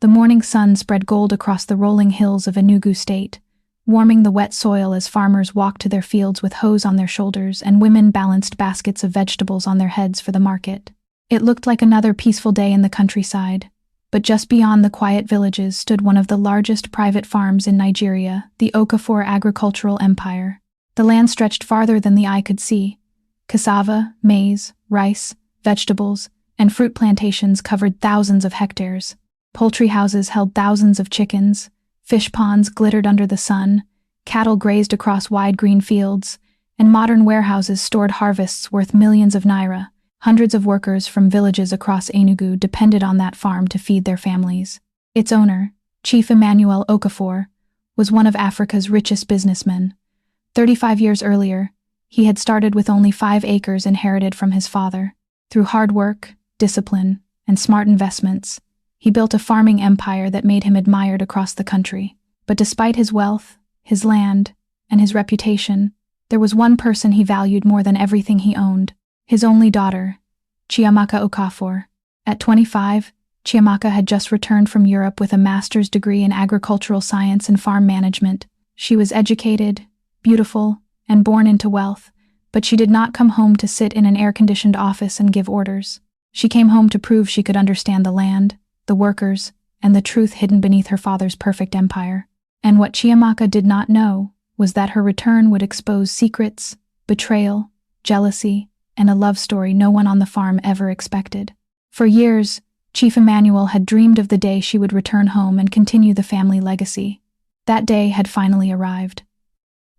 The morning sun spread gold across the rolling hills of Enugu State, warming the wet soil as farmers walked to their fields with hoes on their shoulders and women balanced baskets of vegetables on their heads for the market. It looked like another peaceful day in the countryside, but just beyond the quiet villages stood one of the largest private farms in Nigeria, the Okafor agricultural empire. The land stretched farther than the eye could see. Cassava, maize, rice, vegetables, and fruit plantations covered thousands of hectares. Poultry houses held thousands of chickens, fish ponds glittered under the sun, cattle grazed across wide green fields, and modern warehouses stored harvests worth millions of naira. Hundreds of workers from villages across Enugu depended on that farm to feed their families. Its owner, Chiamaka Okafor, was one of Africa's richest businessmen. 35 years earlier, he had started with only 5 acres inherited from his father. Through hard work, discipline, and smart investments, he built a farming empire that made him admired across the country. But despite his wealth, his land, and his reputation, there was one person he valued more than everything he owned: his only daughter, Chiamaka Okafor. At 25, Chiamaka had just returned from Europe with a master's degree in agricultural science and farm management. She was educated, beautiful, and born into wealth, but she did not come home to sit in an air-conditioned office and give orders. She came home to prove she could understand the land, the workers, and the truth hidden beneath her father's perfect empire. And what Chiamaka did not know was that her return would expose secrets, betrayal, jealousy, and a love story no one on the farm ever expected. For years, Chief Emmanuel had dreamed of the day she would return home and continue the family legacy. That day had finally arrived.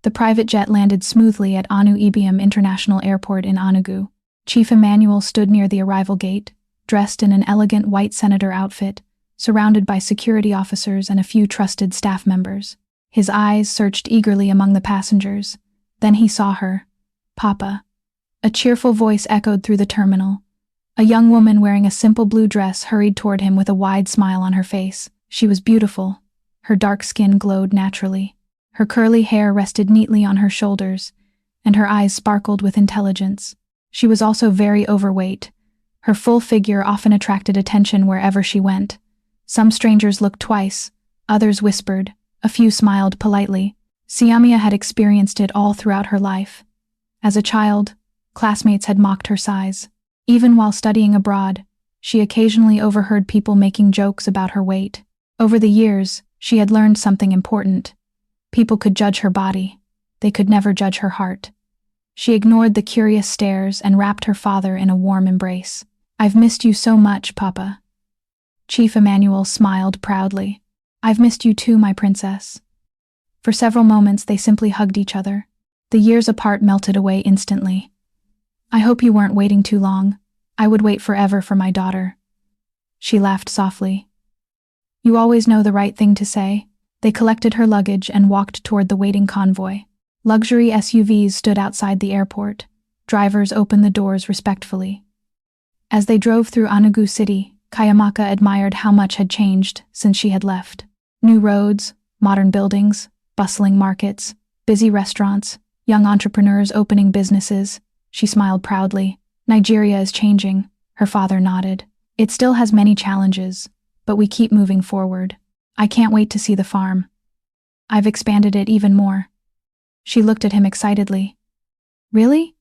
The private jet landed smoothly at Anu Ibiam International Airport in Enugu. Chief Emmanuel stood near the arrival gate, dressed in an elegant white senator outfit, surrounded by security officers and a few trusted staff members. His eyes searched eagerly among the passengers. Then he saw her. "Papa." A cheerful voice echoed through the terminal. A young woman wearing a simple blue dress hurried toward him with a wide smile on her face. She was beautiful. Her dark skin glowed naturally. Her curly hair rested neatly on her shoulders, and her eyes sparkled with intelligence. She was also very overweight. Her full figure often attracted attention wherever she went. Some strangers looked twice, others whispered, a few smiled politely. Chiamaka had experienced it all throughout her life. As a child, classmates had mocked her size. Even while studying abroad, she occasionally overheard people making jokes about her weight. Over the years, she had learned something important. People could judge her body. They could never judge her heart. She ignored the curious stares and wrapped her father in a warm embrace. "I've missed you so much, Papa." Chief Emmanuel smiled proudly. "I've missed you too, my princess." For several moments they simply hugged each other. The years apart melted away instantly. "I hope you weren't waiting too long. I would wait forever for my daughter." She laughed softly. "You always know the right thing to say." They collected her luggage and walked toward the waiting convoy. Luxury SUVs stood outside the airport. Drivers opened the doors respectfully. As they drove through Enugu City, Chiamaka admired how much had changed since she had left. New roads, modern buildings, bustling markets, busy restaurants, young entrepreneurs opening businesses. She smiled proudly. "Nigeria is changing," her father nodded. "It still has many challenges, but we keep moving forward. I can't wait to see the farm. I've expanded it even more." She looked at him excitedly. "Really?"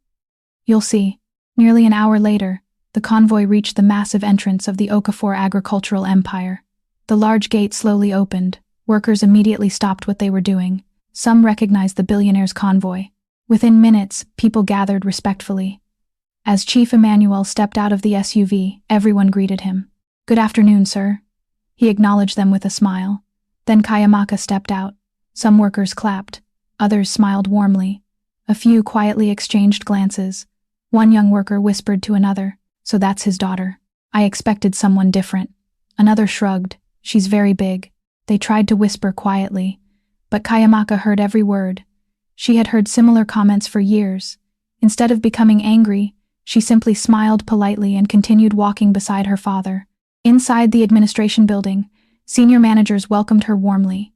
"You'll see." Nearly an hour later, the convoy reached the massive entrance of the Okafor agricultural empire. The large gate slowly opened. Workers immediately stopped what they were doing. Some recognized the Billionaire's convoy. Within minutes, people gathered respectfully. As Chief Emmanuel stepped out of the SUV, everyone greeted him. "Good afternoon, sir." He acknowledged them with a smile. Then Chiamaka stepped out. Some workers clapped. Others smiled warmly. A few quietly exchanged glances. One young worker whispered to another, "So that's his daughter. I expected someone different." Another shrugged. "She's very big." They tried to whisper quietly, but Chiamaka heard every word. She had heard similar comments for years. Instead of becoming angry, she simply smiled politely and continued walking beside her father. Inside the administration building, senior managers welcomed her warmly.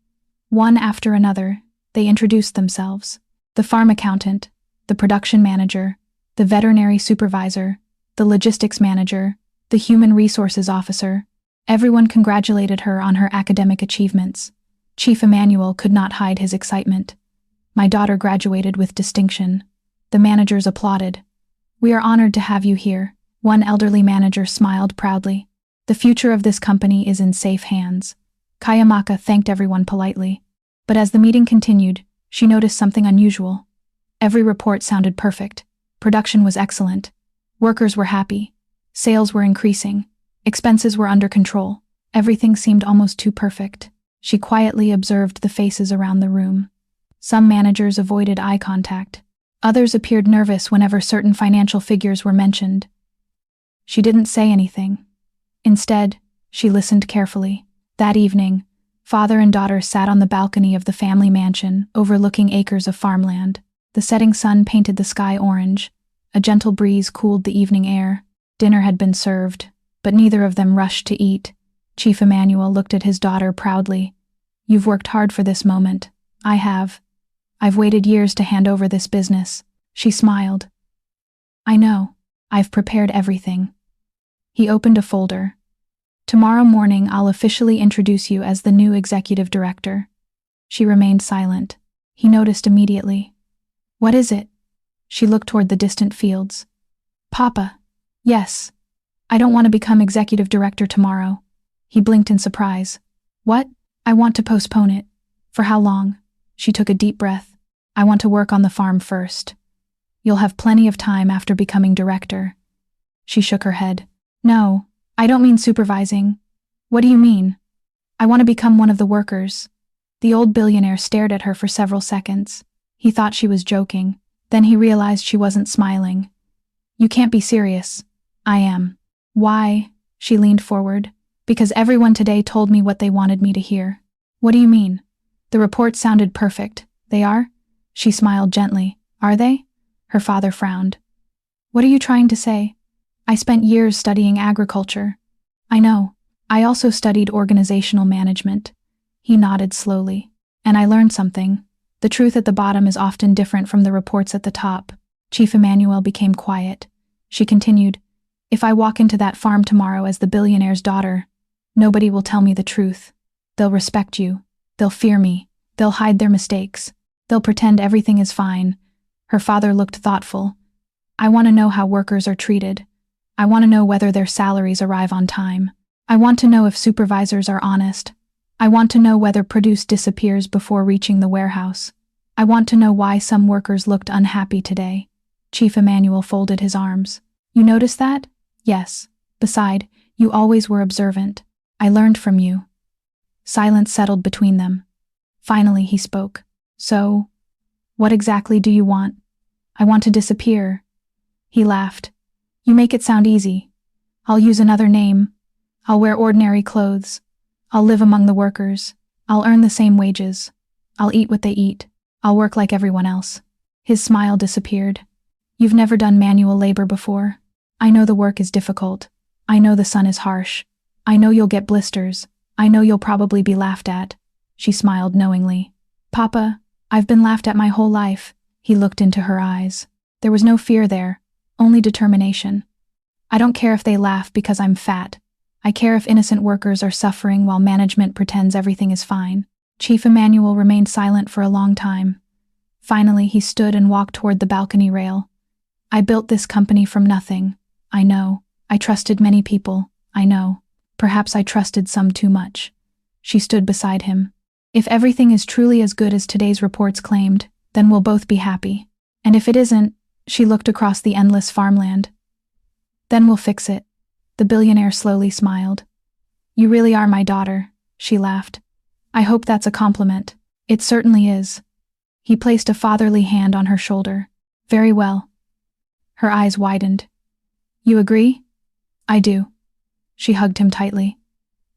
One after another, they introduced themselves. The farm accountant, the production manager, the veterinary supervisor, the logistics manager, the human resources officer. Everyone congratulated her on her academic achievements. Chief Emmanuel could not hide his excitement. "My daughter graduated with distinction." The managers applauded. "We are honored to have you here." One elderly manager smiled proudly. "The future of this company is in safe hands." Chiamaka thanked everyone politely. But as the meeting continued, she noticed something unusual. Every report sounded perfect. Production was excellent. Workers were happy. Sales were increasing. Expenses were under control. Everything seemed almost too perfect. She quietly observed the faces around the room. Some managers avoided eye contact. Others appeared nervous whenever certain financial figures were mentioned. She didn't say anything. Instead, she listened carefully. That evening, father and daughter sat on the balcony of the family mansion, overlooking acres of farmland. The setting sun painted the sky orange. A gentle breeze cooled the evening air. Dinner had been served, but neither of them rushed to eat. Chief Emmanuel looked at his daughter proudly. "You've worked hard for this moment." "I have. I've waited years to hand over this business." She smiled. "I know. I've prepared everything." He opened a folder. "Tomorrow morning I'll officially introduce you as the new executive director." She remained silent. He noticed immediately. "What is it?" She looked toward the distant fields. "Papa." "Yes. I don't want to become executive director tomorrow." He blinked in surprise. "What?" "I want to postpone it." "For how long?" She took a deep breath. "I want to work on the farm first." "You'll have plenty of time after becoming director." She shook her head. "No, I don't mean supervising." "What do you mean?" "I want to become one of the workers." The old billionaire stared at her for several seconds. He thought she was joking. Then he realized she wasn't smiling. "You can't be serious." "I am." "Why?" She leaned forward. "Because everyone today told me what they wanted me to hear." "What do you mean?" "The reports sounded perfect." "They are?" She smiled gently. "Are they?" Her father frowned. "What are you trying to say?" "I spent years studying agriculture." "I know. I also studied organizational management." He nodded slowly. "And I learned something. The truth at the bottom is often different from the reports at the top." Chief Emmanuel became quiet. She continued, "If I walk into that farm tomorrow as the billionaire's daughter, nobody will tell me the truth. They'll respect you. They'll fear me. They'll hide their mistakes. They'll pretend everything is fine." Her father looked thoughtful. "I want to know how workers are treated. I want to know whether their salaries arrive on time. I want to know if supervisors are honest. I want to know whether produce disappears before reaching the warehouse. I want to know why some workers looked unhappy today." Chief Emmanuel folded his arms. "You notice that?" "Yes. Beside, you always were observant. I learned from you." Silence settled between them. Finally he spoke. "So, what exactly do you want?" "I want to disappear." He laughed. "You make it sound easy. I'll use another name. I'll wear ordinary clothes. I'll live among the workers. I'll earn the same wages. I'll eat what they eat. I'll work like everyone else." His smile disappeared. "You've never done manual labor before. I know the work is difficult. I know the sun is harsh. I know you'll get blisters. I know you'll probably be laughed at." She smiled knowingly. "Papa, I've been laughed at my whole life." He looked into her eyes. There was no fear there, only determination. "I don't care if they laugh because I'm fat. I care if innocent workers are suffering while management pretends everything is fine." Chief Emmanuel remained silent for a long time. Finally, he stood and walked toward the balcony rail. "I built this company from nothing. I know. I trusted many people. I know. Perhaps I trusted some too much." She stood beside him. "If everything is truly as good as today's reports claimed, then we'll both be happy. And if it isn't," she looked across the endless farmland, "then we'll fix it." The billionaire slowly smiled. "You really are my daughter," she laughed. "I hope that's a compliment." "It certainly is." He placed a fatherly hand on her shoulder. "Very well." Her eyes widened. "You agree?" "I do." She hugged him tightly.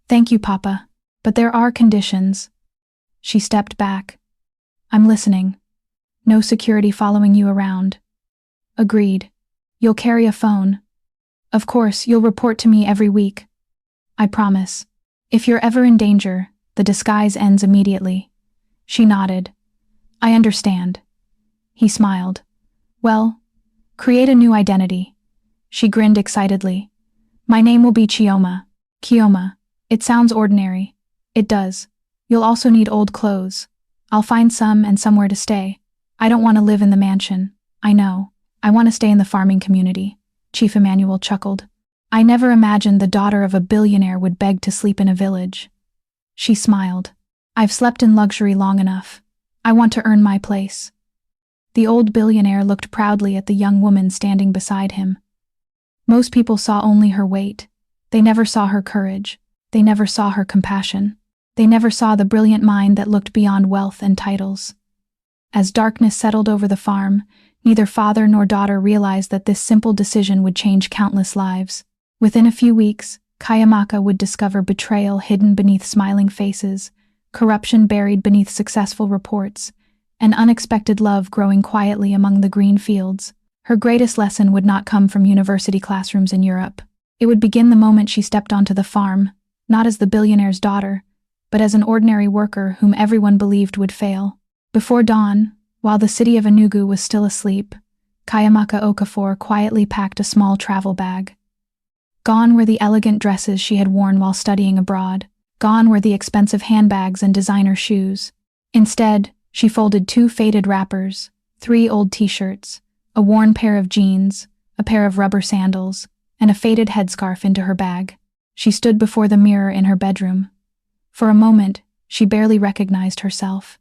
"Thank you, Papa. But there are conditions." She stepped back. "I'm listening. No security following you around." "Agreed. You'll carry a phone." "Of course, you'll report to me every week." "I promise. If you're ever in danger, the disguise ends immediately." She nodded. "I understand." He smiled. "Well, create a new identity." She grinned excitedly. "My name will be Chioma." "Chioma." It sounds ordinary. It does. You'll also need old clothes. I'll find some and somewhere to stay. I don't want to live in the mansion. I know. I want to stay in the farming community. Chief Emmanuel chuckled. I never imagined the daughter of a billionaire would beg to sleep in a village. She smiled. I've slept in luxury long enough. I want to earn my place. The old billionaire looked proudly at the young woman standing beside him. Most people saw only her weight. They never saw her courage. They never saw her compassion. They never saw the brilliant mind that looked beyond wealth and titles. As darkness settled over the farm, neither father nor daughter realized that this simple decision would change countless lives. Within a few weeks, Chiamaka would discover betrayal hidden beneath smiling faces, corruption buried beneath successful reports, and unexpected love growing quietly among the green fields. Her greatest lesson would not come from university classrooms in Europe. It would begin the moment she stepped onto the farm, not as the billionaire's daughter, but as an ordinary worker whom everyone believed would fail. Before dawn, while the city of Enugu was still asleep, Chiamaka Okafor quietly packed a small travel bag. Gone were the elegant dresses she had worn while studying abroad. Gone were the expensive handbags and designer shoes. Instead, she folded 2 faded wrappers, 3 old t-shirts, a worn pair of jeans, a pair of rubber sandals, and a faded headscarf into her bag. She stood before the mirror in her bedroom. For a moment, she barely recognized herself.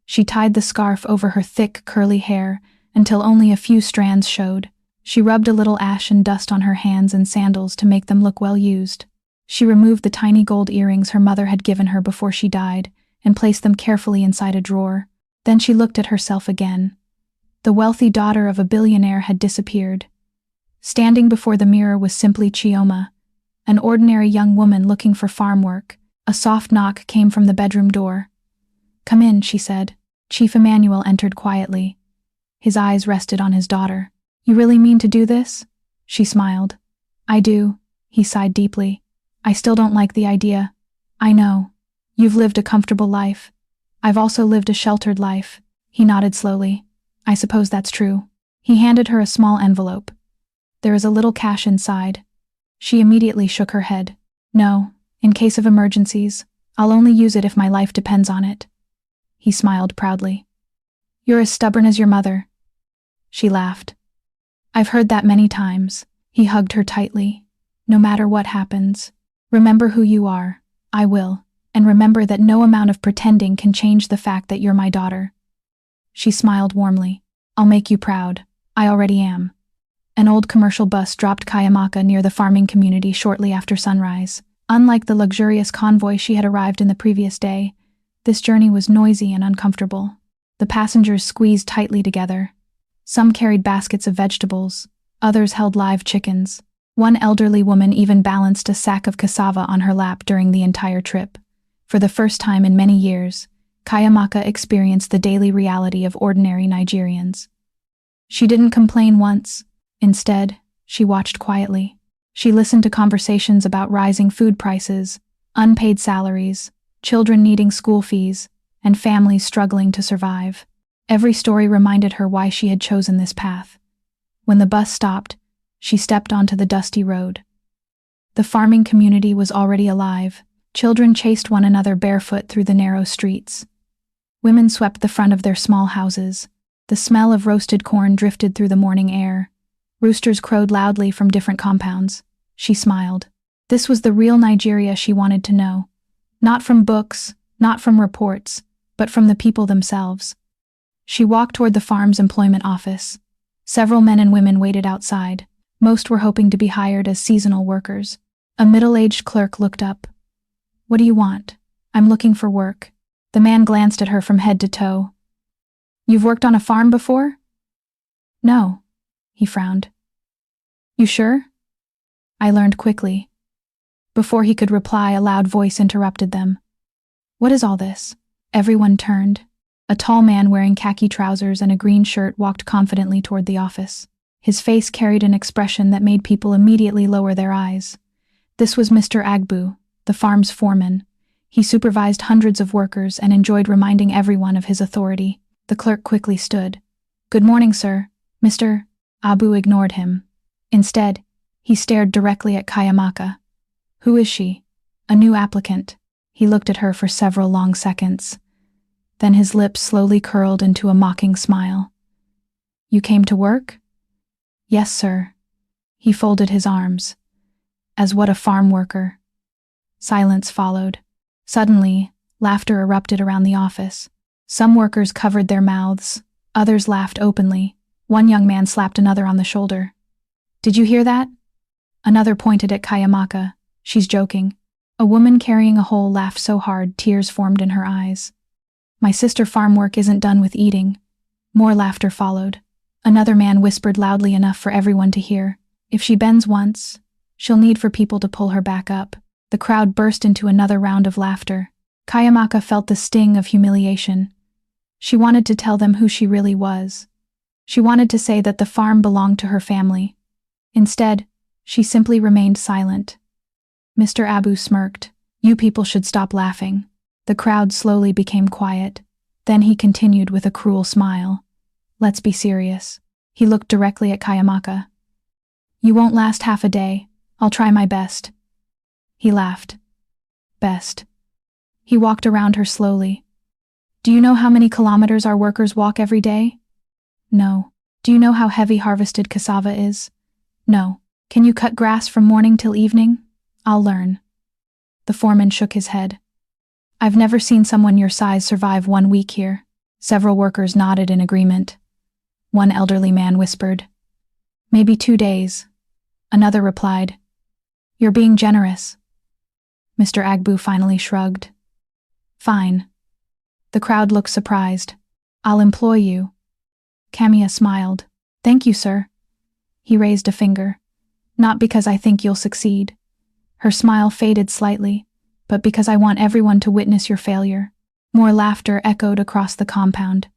She tied the scarf over her thick, curly hair until only a few strands showed. She rubbed a little ash and dust on her hands and sandals to make them look well used. She removed the tiny gold earrings her mother had given her before she died and placed them carefully inside a drawer. Then she looked at herself again. The wealthy daughter of a billionaire had disappeared. Standing before the mirror was simply Chioma, an ordinary young woman looking for farm work. A soft knock came from the bedroom door. "Come in," she said. Chief Emmanuel entered quietly. His eyes rested on his daughter. "You really mean to do this?" She smiled. "I do," he sighed deeply. "I still don't like the idea. I know. You've lived a comfortable life. I've also lived a sheltered life." He nodded slowly. "I suppose that's true." He handed her a small envelope. "There is a little cash inside." She immediately shook her head. "No, in case of emergencies, I'll only use it if my life depends on it." He smiled proudly. "You're as stubborn as your mother." She laughed. "I've heard that many times." He hugged her tightly. "No matter what happens, remember who you are. I will. And remember that no amount of pretending can change the fact that you're my daughter." She smiled warmly. "I'll make you proud. I already am." An old commercial bus dropped Chiamaka near the farming community shortly after sunrise. Unlike the luxurious convoy she had arrived in the previous day, this journey was noisy and uncomfortable. The passengers squeezed tightly together. Some carried baskets of vegetables, others held live chickens. One elderly woman even balanced a sack of cassava on her lap during the entire trip. For the first time in many years, Chiamaka experienced the daily reality of ordinary Nigerians. She didn't complain once. Instead, she watched quietly. She listened to conversations about rising food prices, unpaid salaries, children needing school fees, and families struggling to survive. Every story reminded her why she had chosen this path. When the bus stopped, she stepped onto the dusty road. The farming community was already alive. Children chased one another barefoot through the narrow streets. Women swept the front of their small houses. The smell of roasted corn drifted through the morning air. Roosters crowed loudly from different compounds. She smiled. This was the real Nigeria she wanted to know. Not from books, not from reports, but from the people themselves. She walked toward the farm's employment office. Several men and women waited outside. Most were hoping to be hired as seasonal workers. A middle-aged clerk looked up. "What do you want?" "I'm looking for work." The man glanced at her from head to toe. "You've worked on a farm before?" "No," he frowned. "You sure?" "I learned quickly." Before he could reply, a loud voice interrupted them. "What is all this?" Everyone turned. A tall man wearing khaki trousers and a green shirt walked confidently toward the office. His face carried an expression that made people immediately lower their eyes. This was Mr. Agbu, the farm's foreman. He supervised hundreds of workers and enjoyed reminding everyone of his authority. The clerk quickly stood. "Good morning, sir." Mr. Abu ignored him. Instead, he stared directly at Chiamaka. "Who is she?" A new applicant. He looked at her for several long seconds. Then his lips slowly curled into a mocking smile. You came to work? Yes, sir. He folded his arms. As what, a farm worker? Silence followed. Suddenly, laughter erupted around the office. Some workers covered their mouths. Others laughed openly. One young man slapped another on the shoulder. Did you hear that? Another pointed at Chiamaka. She's joking. A woman carrying a hole laughed so hard tears formed in her eyes. My sister farm work isn't done with eating. More laughter followed. Another man whispered loudly enough for everyone to hear. If she bends once, she'll need for people to pull her back up. The crowd burst into another round of laughter. Chiamaka felt the sting of humiliation. She wanted to tell them who she really was. She wanted to say that the farm belonged to her family. Instead, she simply remained silent. Mr. Abu smirked. You people should stop laughing. The crowd slowly became quiet. Then he continued with a cruel smile. Let's be serious. He looked directly at Chiamaka. You won't last half a day. I'll try my best. He laughed. Best. He walked around her slowly. Do you know how many kilometers our workers walk every day? No. Do you know how heavy harvested cassava is? No. Can you cut grass from morning till evening? I'll learn. The foreman shook his head. I've never seen someone your size survive 1 week here. Several workers nodded in agreement. One elderly man whispered. Maybe 2 days. Another replied. You're being generous. Mr. Agbu finally shrugged. Fine. The crowd looked surprised. I'll employ you. Camilla smiled. Thank you, sir. He raised a finger. Not because I think you'll succeed. Her smile faded slightly, but because I want everyone to witness your failure. More laughter echoed across the compound.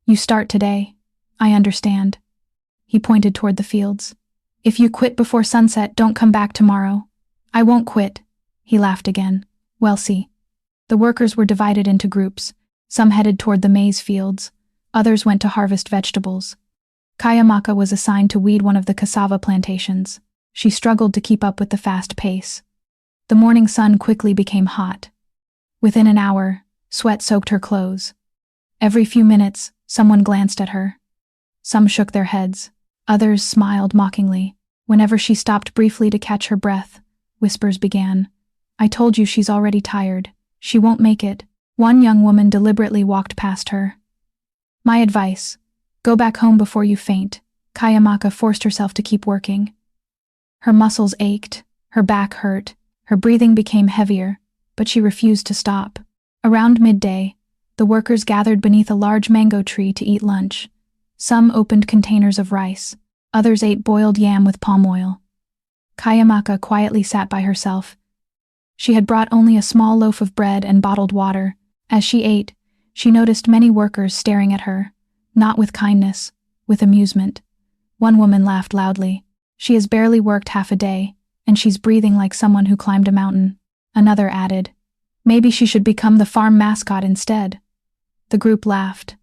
You start today. I understand. He pointed toward the fields. If you quit before sunset, don't come back tomorrow. I won't quit. He laughed again. Well, see. The workers were divided into groups. Some headed toward the maize fields. Others went to harvest vegetables. Chiamaka was assigned to weed one of the cassava plantations. She struggled to keep up with the fast pace. The morning sun quickly became hot. Within an hour, sweat soaked her clothes. Every few minutes, someone glanced at her. Some shook their heads. Others smiled mockingly. Whenever she stopped briefly to catch her breath, whispers began. I told you she's already tired. She won't make it. One young woman deliberately walked past her. My advice, go back home before you faint. Chiamaka forced herself to keep working. Her muscles ached, her back hurt, her breathing became heavier, but she refused to stop. Around midday, the workers gathered beneath a large mango tree to eat lunch. Some opened containers of rice, others ate boiled yam with palm oil. Chiamaka quietly sat by herself. She had brought only a small loaf of bread and bottled water. As she ate, she noticed many workers staring at her, not with kindness, with amusement. One woman laughed loudly. She has barely worked half a day, and she's breathing like someone who climbed a mountain. Another added, maybe she should become the farm mascot instead. The group laughed.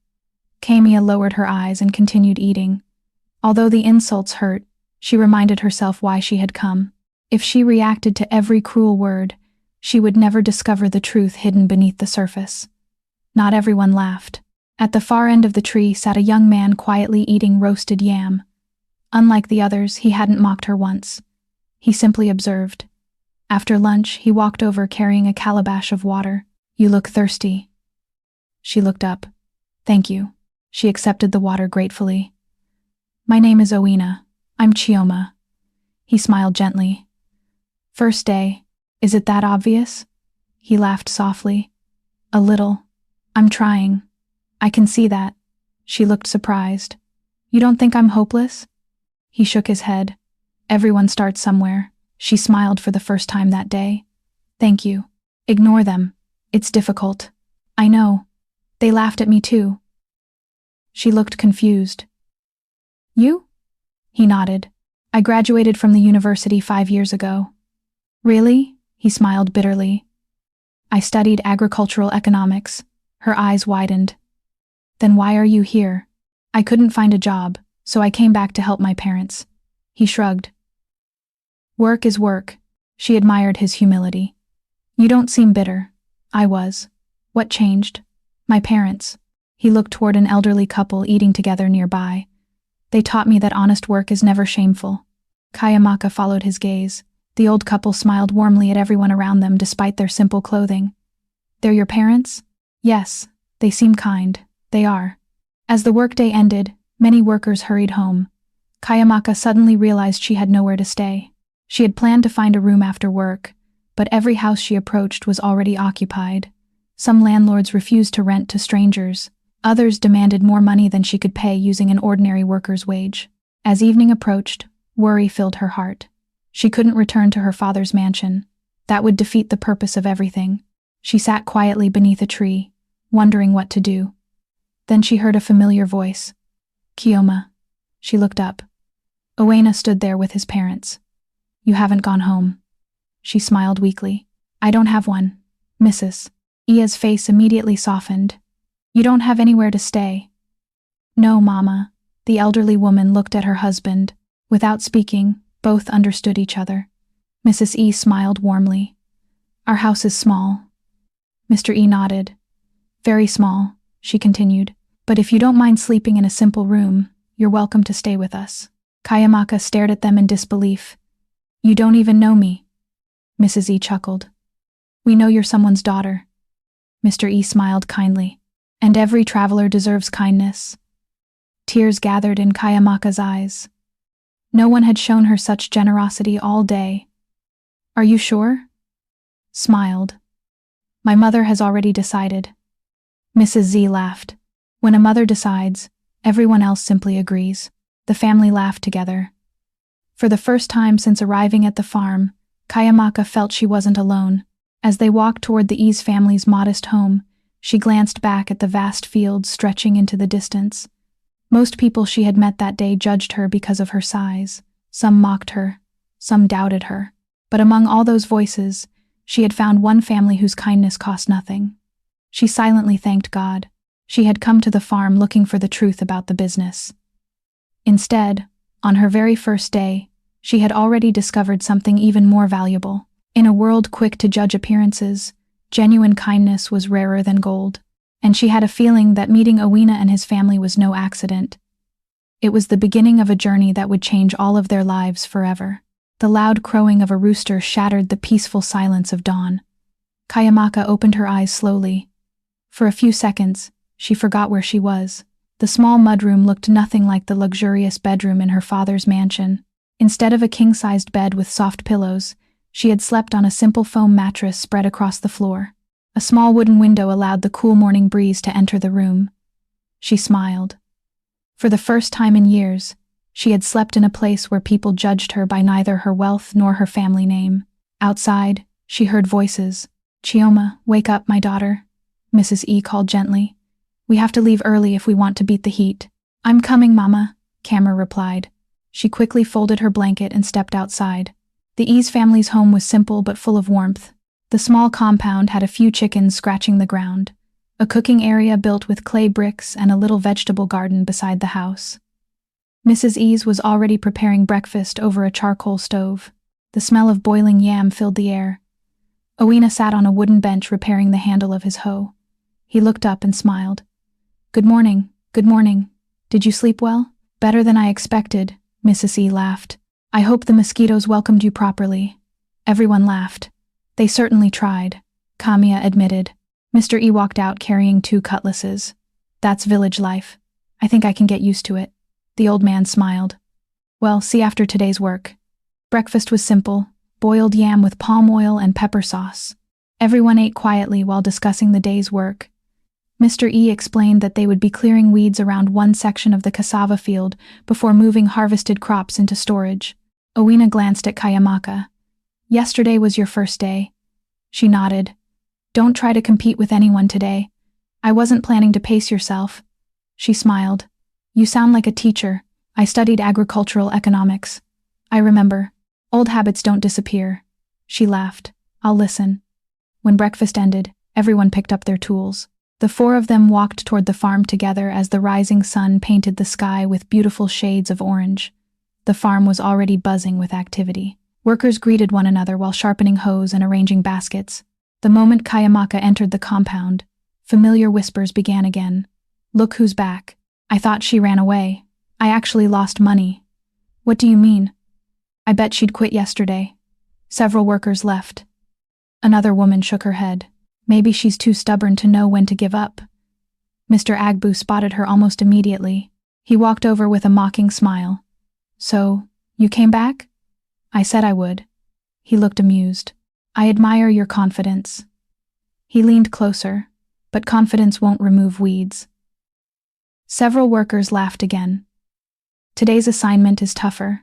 Camilla lowered her eyes and continued eating. Although the insults hurt, she reminded herself why she had come. If she reacted to every cruel word, she would never discover the truth hidden beneath the surface. Not everyone laughed. At the far end of the tree sat a young man quietly eating roasted yam. Unlike the others, he hadn't mocked her once. He simply observed. After lunch, he walked over carrying a calabash of water. You look thirsty. She looked up. Thank you. She accepted the water gratefully. My name is Owina. I'm Chioma. He smiled gently. First day. Is it that obvious? He laughed softly. A little. I'm trying. I can see that. She looked surprised. You don't think I'm hopeless? He shook his head. Everyone starts somewhere. She smiled for the first time that day. Thank you. Ignore them. It's difficult. I know. They laughed at me too. She looked confused. You? He nodded. I graduated from the university 5 years ago. Really? He smiled bitterly. I studied agricultural economics. Her eyes widened. Then why are you here? I couldn't find a job, so I came back to help my parents. He shrugged. Work is work. She admired his humility. You don't seem bitter. I was. What changed? My parents. He looked toward an elderly couple eating together nearby. They taught me that honest work is never shameful. Chiamaka followed his gaze. The old couple smiled warmly at everyone around them despite their simple clothing. They're your parents? Yes, they seem kind. They are. As the workday ended, many workers hurried home. Chiamaka suddenly realized she had nowhere to stay. She had planned to find a room after work, but every house she approached was already occupied. Some landlords refused to rent to strangers. Others demanded more money than she could pay using an ordinary worker's wage. As evening approached, worry filled her heart. She couldn't return to her father's mansion. That would defeat the purpose of everything. She sat quietly beneath a tree, wondering what to do. Then she heard a familiar voice. Chioma. She looked up. Owena stood there with his parents. You haven't gone home. She smiled weakly. I don't have one, Mrs. Ia's face immediately softened. You don't have anywhere to stay. No, Mama. The elderly woman looked at her husband. Without speaking, both understood each other. Mrs. E smiled warmly. Our house is small. Mr. E nodded. Very small, she continued. But if you don't mind sleeping in a simple room, you're welcome to stay with us. Chiamaka stared at them in disbelief. You don't even know me. Mrs. E chuckled. We know you're someone's daughter. Mr. E smiled kindly. And every traveler deserves kindness. Tears gathered in Chiamaka's eyes. No one had shown her such generosity all day. Are you sure? Smiled. My mother has already decided. Mrs. Z laughed. When a mother decides, everyone else simply agrees. The family laughed together. For the first time since arriving at the farm, Chiamaka felt she wasn't alone. As they walked toward the E's family's modest home, she glanced back at the vast fields stretching into the distance. Most people she had met that day judged her because of her size. Some mocked her, some doubted her. But among all those voices, she had found one family whose kindness cost nothing. She silently thanked God. She had come to the farm looking for the truth about the business. Instead, on her very first day, she had already discovered something even more valuable. In a world quick to judge appearances, genuine kindness was rarer than gold, and she had a feeling that meeting Owena and his family was no accident. It was the beginning of a journey that would change all of their lives forever. The loud crowing of a rooster shattered the peaceful silence of dawn. Chiamaka opened her eyes slowly. For a few seconds, she forgot where she was. The small mudroom looked nothing like the luxurious bedroom in her father's mansion. Instead of a king-sized bed with soft pillows, she had slept on a simple foam mattress spread across the floor. A small wooden window allowed the cool morning breeze to enter the room. She smiled. For the first time in years, she had slept in a place where people judged her by neither her wealth nor her family name. Outside, she heard voices. Chioma, wake up, my daughter. Mrs. E called gently. We have to leave early if we want to beat the heat. I'm coming, Mama, Camera replied. She quickly folded her blanket and stepped outside. The E's family's home was simple but full of warmth. The small compound had a few chickens scratching the ground, a cooking area built with clay bricks, and a little vegetable garden beside the house. Mrs. E's was already preparing breakfast over a charcoal stove. The smell of boiling yam filled the air. Owena sat on a wooden bench repairing the handle of his hoe. He looked up and smiled. Good morning, good morning. Did you sleep well? Better than I expected, Mrs. E laughed. I hope the mosquitoes welcomed you properly. Everyone laughed. They certainly tried, Kamia admitted. Mr. E walked out carrying 2 cutlasses. That's village life. I think I can get used to it. The old man smiled. Well, see after today's work. Breakfast was simple, boiled yam with palm oil and pepper sauce. Everyone ate quietly while discussing the day's work. Mr. E explained that they would be clearing weeds around one section of the cassava field before moving harvested crops into storage. Owena glanced at Chiamaka. Yesterday was your first day. She nodded. Don't try to compete with anyone today. I wasn't planning to pace yourself. She smiled. You sound like a teacher. I studied agricultural economics. I remember. Old habits don't disappear. She laughed. I'll listen. When breakfast ended, everyone picked up their tools. The 4 of them walked toward the farm together as the rising sun painted the sky with beautiful shades of orange. The farm was already buzzing with activity. Workers greeted one another while sharpening hoes and arranging baskets. The moment Chiamaka entered the compound, familiar whispers began again. Look who's back. I thought she ran away. I actually lost money. What do you mean? I bet she'd quit yesterday. Several workers left. Another woman shook her head. Maybe she's too stubborn to know when to give up. Mr. Agbu spotted her almost immediately. He walked over with a mocking smile. So, you came back? I said I would. He looked amused. I admire your confidence. He leaned closer, but confidence won't remove weeds. Several workers laughed again. Today's assignment is tougher.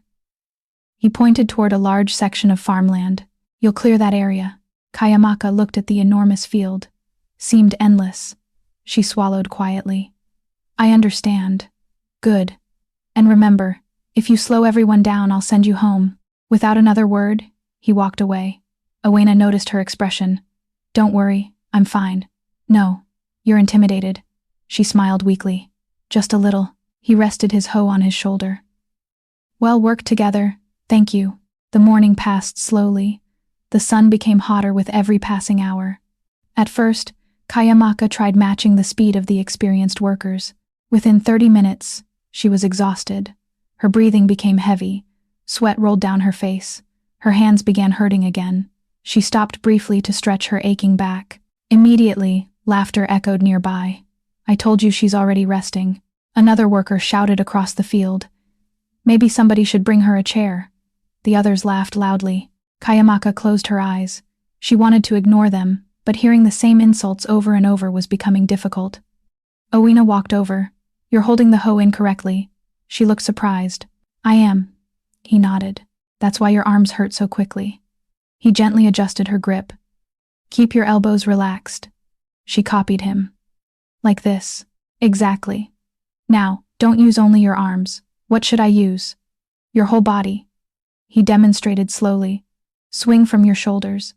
He pointed toward a large section of farmland. You'll clear that area. Chiamaka looked at the enormous field. Seemed endless. She swallowed quietly. I understand. Good. And remember, if you slow everyone down, I'll send you home. Without another word, he walked away. Owena noticed her expression. Don't worry, I'm fine. No, you're intimidated. She smiled weakly. Just a little. He rested his hoe on his shoulder. Well worked together. Thank you. The morning passed slowly. The sun became hotter with every passing hour. At first, Chiamaka tried matching the speed of the experienced workers. Within 30 minutes, she was exhausted. Her breathing became heavy. Sweat rolled down her face. Her hands began hurting again. She stopped briefly to stretch her aching back. Immediately, laughter echoed nearby. I told you she's already resting. Another worker shouted across the field. Maybe somebody should bring her a chair. The others laughed loudly. Chiamaka closed her eyes. She wanted to ignore them, but hearing the same insults over and over was becoming difficult. Owena walked over. You're holding the hoe incorrectly. She looked surprised. I am. He nodded. That's why your arms hurt so quickly. He gently adjusted her grip. Keep your elbows relaxed. She copied him. Like this. Exactly. Now, don't use only your arms. What should I use? Your whole body. He demonstrated slowly. Swing from your shoulders.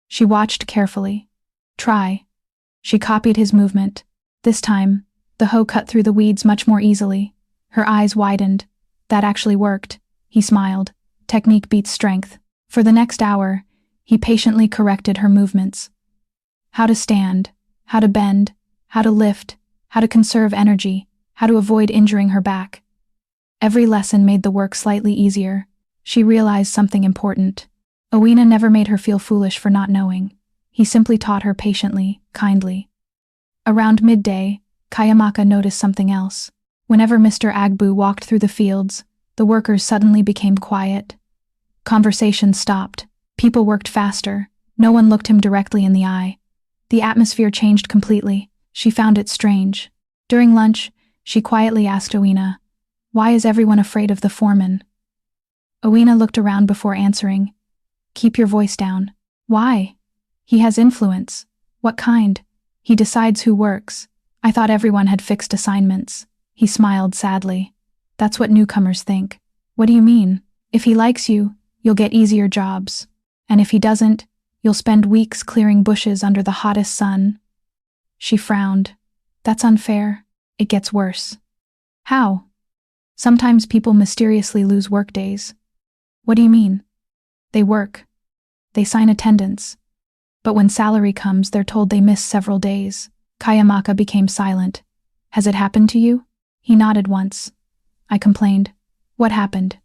She watched carefully. Try. She copied his movement. This time, the hoe cut through the weeds much more easily. Her eyes widened. That actually worked. He smiled. Technique beats strength. For the next hour, he patiently corrected her movements. How to stand, how to bend, how to lift, how to conserve energy, how to avoid injuring her back. Every lesson made the work slightly easier. She realized something important. Owena never made her feel foolish for not knowing. He simply taught her patiently, kindly. Around midday, Chiamaka noticed something else. Whenever Mr. Agbu walked through the fields, the workers suddenly became quiet. Conversations stopped. People worked faster. No one looked him directly in the eye. The atmosphere changed completely. She found it strange. During lunch, she quietly asked Owena, "Why is everyone afraid of the foreman?" Owena looked around before answering. "Keep your voice down." "Why?" "He has influence." "What kind?" "He decides who works." "I thought everyone had fixed assignments." He smiled sadly. "That's what newcomers think." "What do you mean?" "If he likes you, you'll get easier jobs. And if he doesn't, you'll spend weeks clearing bushes under the hottest sun." She frowned. "That's unfair. It gets worse." "How?" "Sometimes people mysteriously lose work days." "What do you mean?" "They work. They sign attendance. But when salary comes, they're told they missed several days." Chiamaka became silent. "Has it happened to you?" He nodded once. I complained. "What happened?"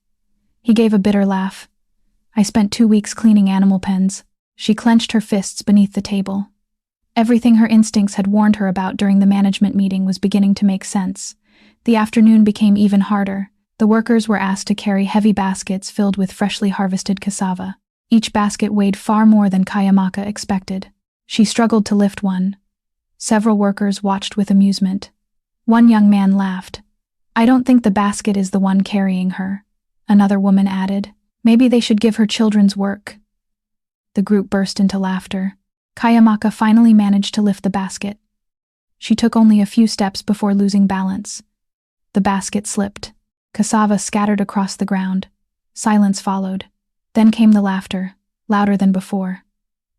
He gave a bitter laugh. "I spent 2 weeks cleaning animal pens." She clenched her fists beneath the table. Everything her instincts had warned her about during the management meeting was beginning to make sense. The afternoon became even harder. The workers were asked to carry heavy baskets filled with freshly harvested cassava. Each basket weighed far more than Chiamaka expected. She struggled to lift one. Several workers watched with amusement. One young man laughed. "I don't think the basket is the one carrying her." Another woman added, "Maybe they should give her children's work." The group burst into laughter. Chiamaka finally managed to lift the basket. She took only a few steps before losing balance. The basket slipped. Cassava scattered across the ground. Silence followed. Then came the laughter, louder than before.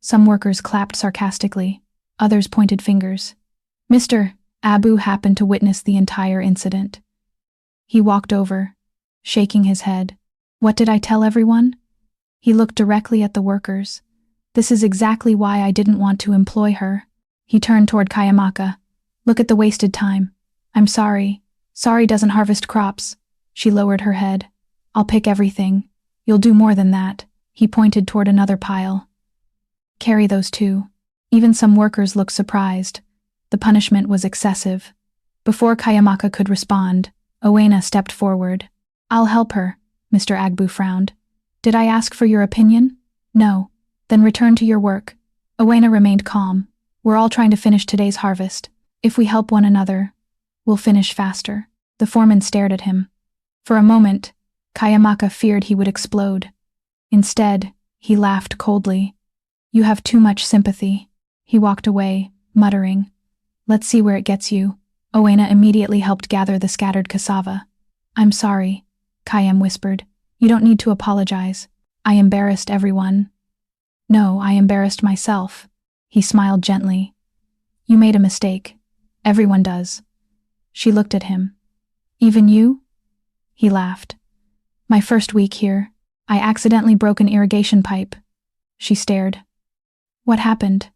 Some workers clapped sarcastically. Others pointed fingers. Mr. Abu happened to witness the entire incident. He walked over, shaking his head. "What did I tell everyone?" He looked directly at the workers. This is exactly why I didn't want to employ her. He turned toward Chiamaka. Look at the wasted time. I'm sorry. Sorry doesn't harvest crops. She lowered her head. I'll pick everything. You'll do more than that. He pointed toward another pile. Carry those too. Even some workers looked surprised. The punishment was excessive. Before Chiamaka could respond, Owena stepped forward. I'll help her, Mr. Agbu frowned. Did I ask for your opinion? No. Then return to your work. Owena remained calm. We're all trying to finish today's harvest. If we help one another, we'll finish faster. The foreman stared at him. For a moment, Chiamaka feared he would explode. Instead, he laughed coldly. You have too much sympathy. He walked away, muttering, Let's see where it gets you. Owena immediately helped gather the scattered cassava. I'm sorry, Chiam whispered. You don't need to apologize. I embarrassed everyone. No, I embarrassed myself. He smiled gently. You made a mistake. Everyone does. She looked at him. Even you? He laughed. My first week here, I accidentally broke an irrigation pipe. She stared. What happened?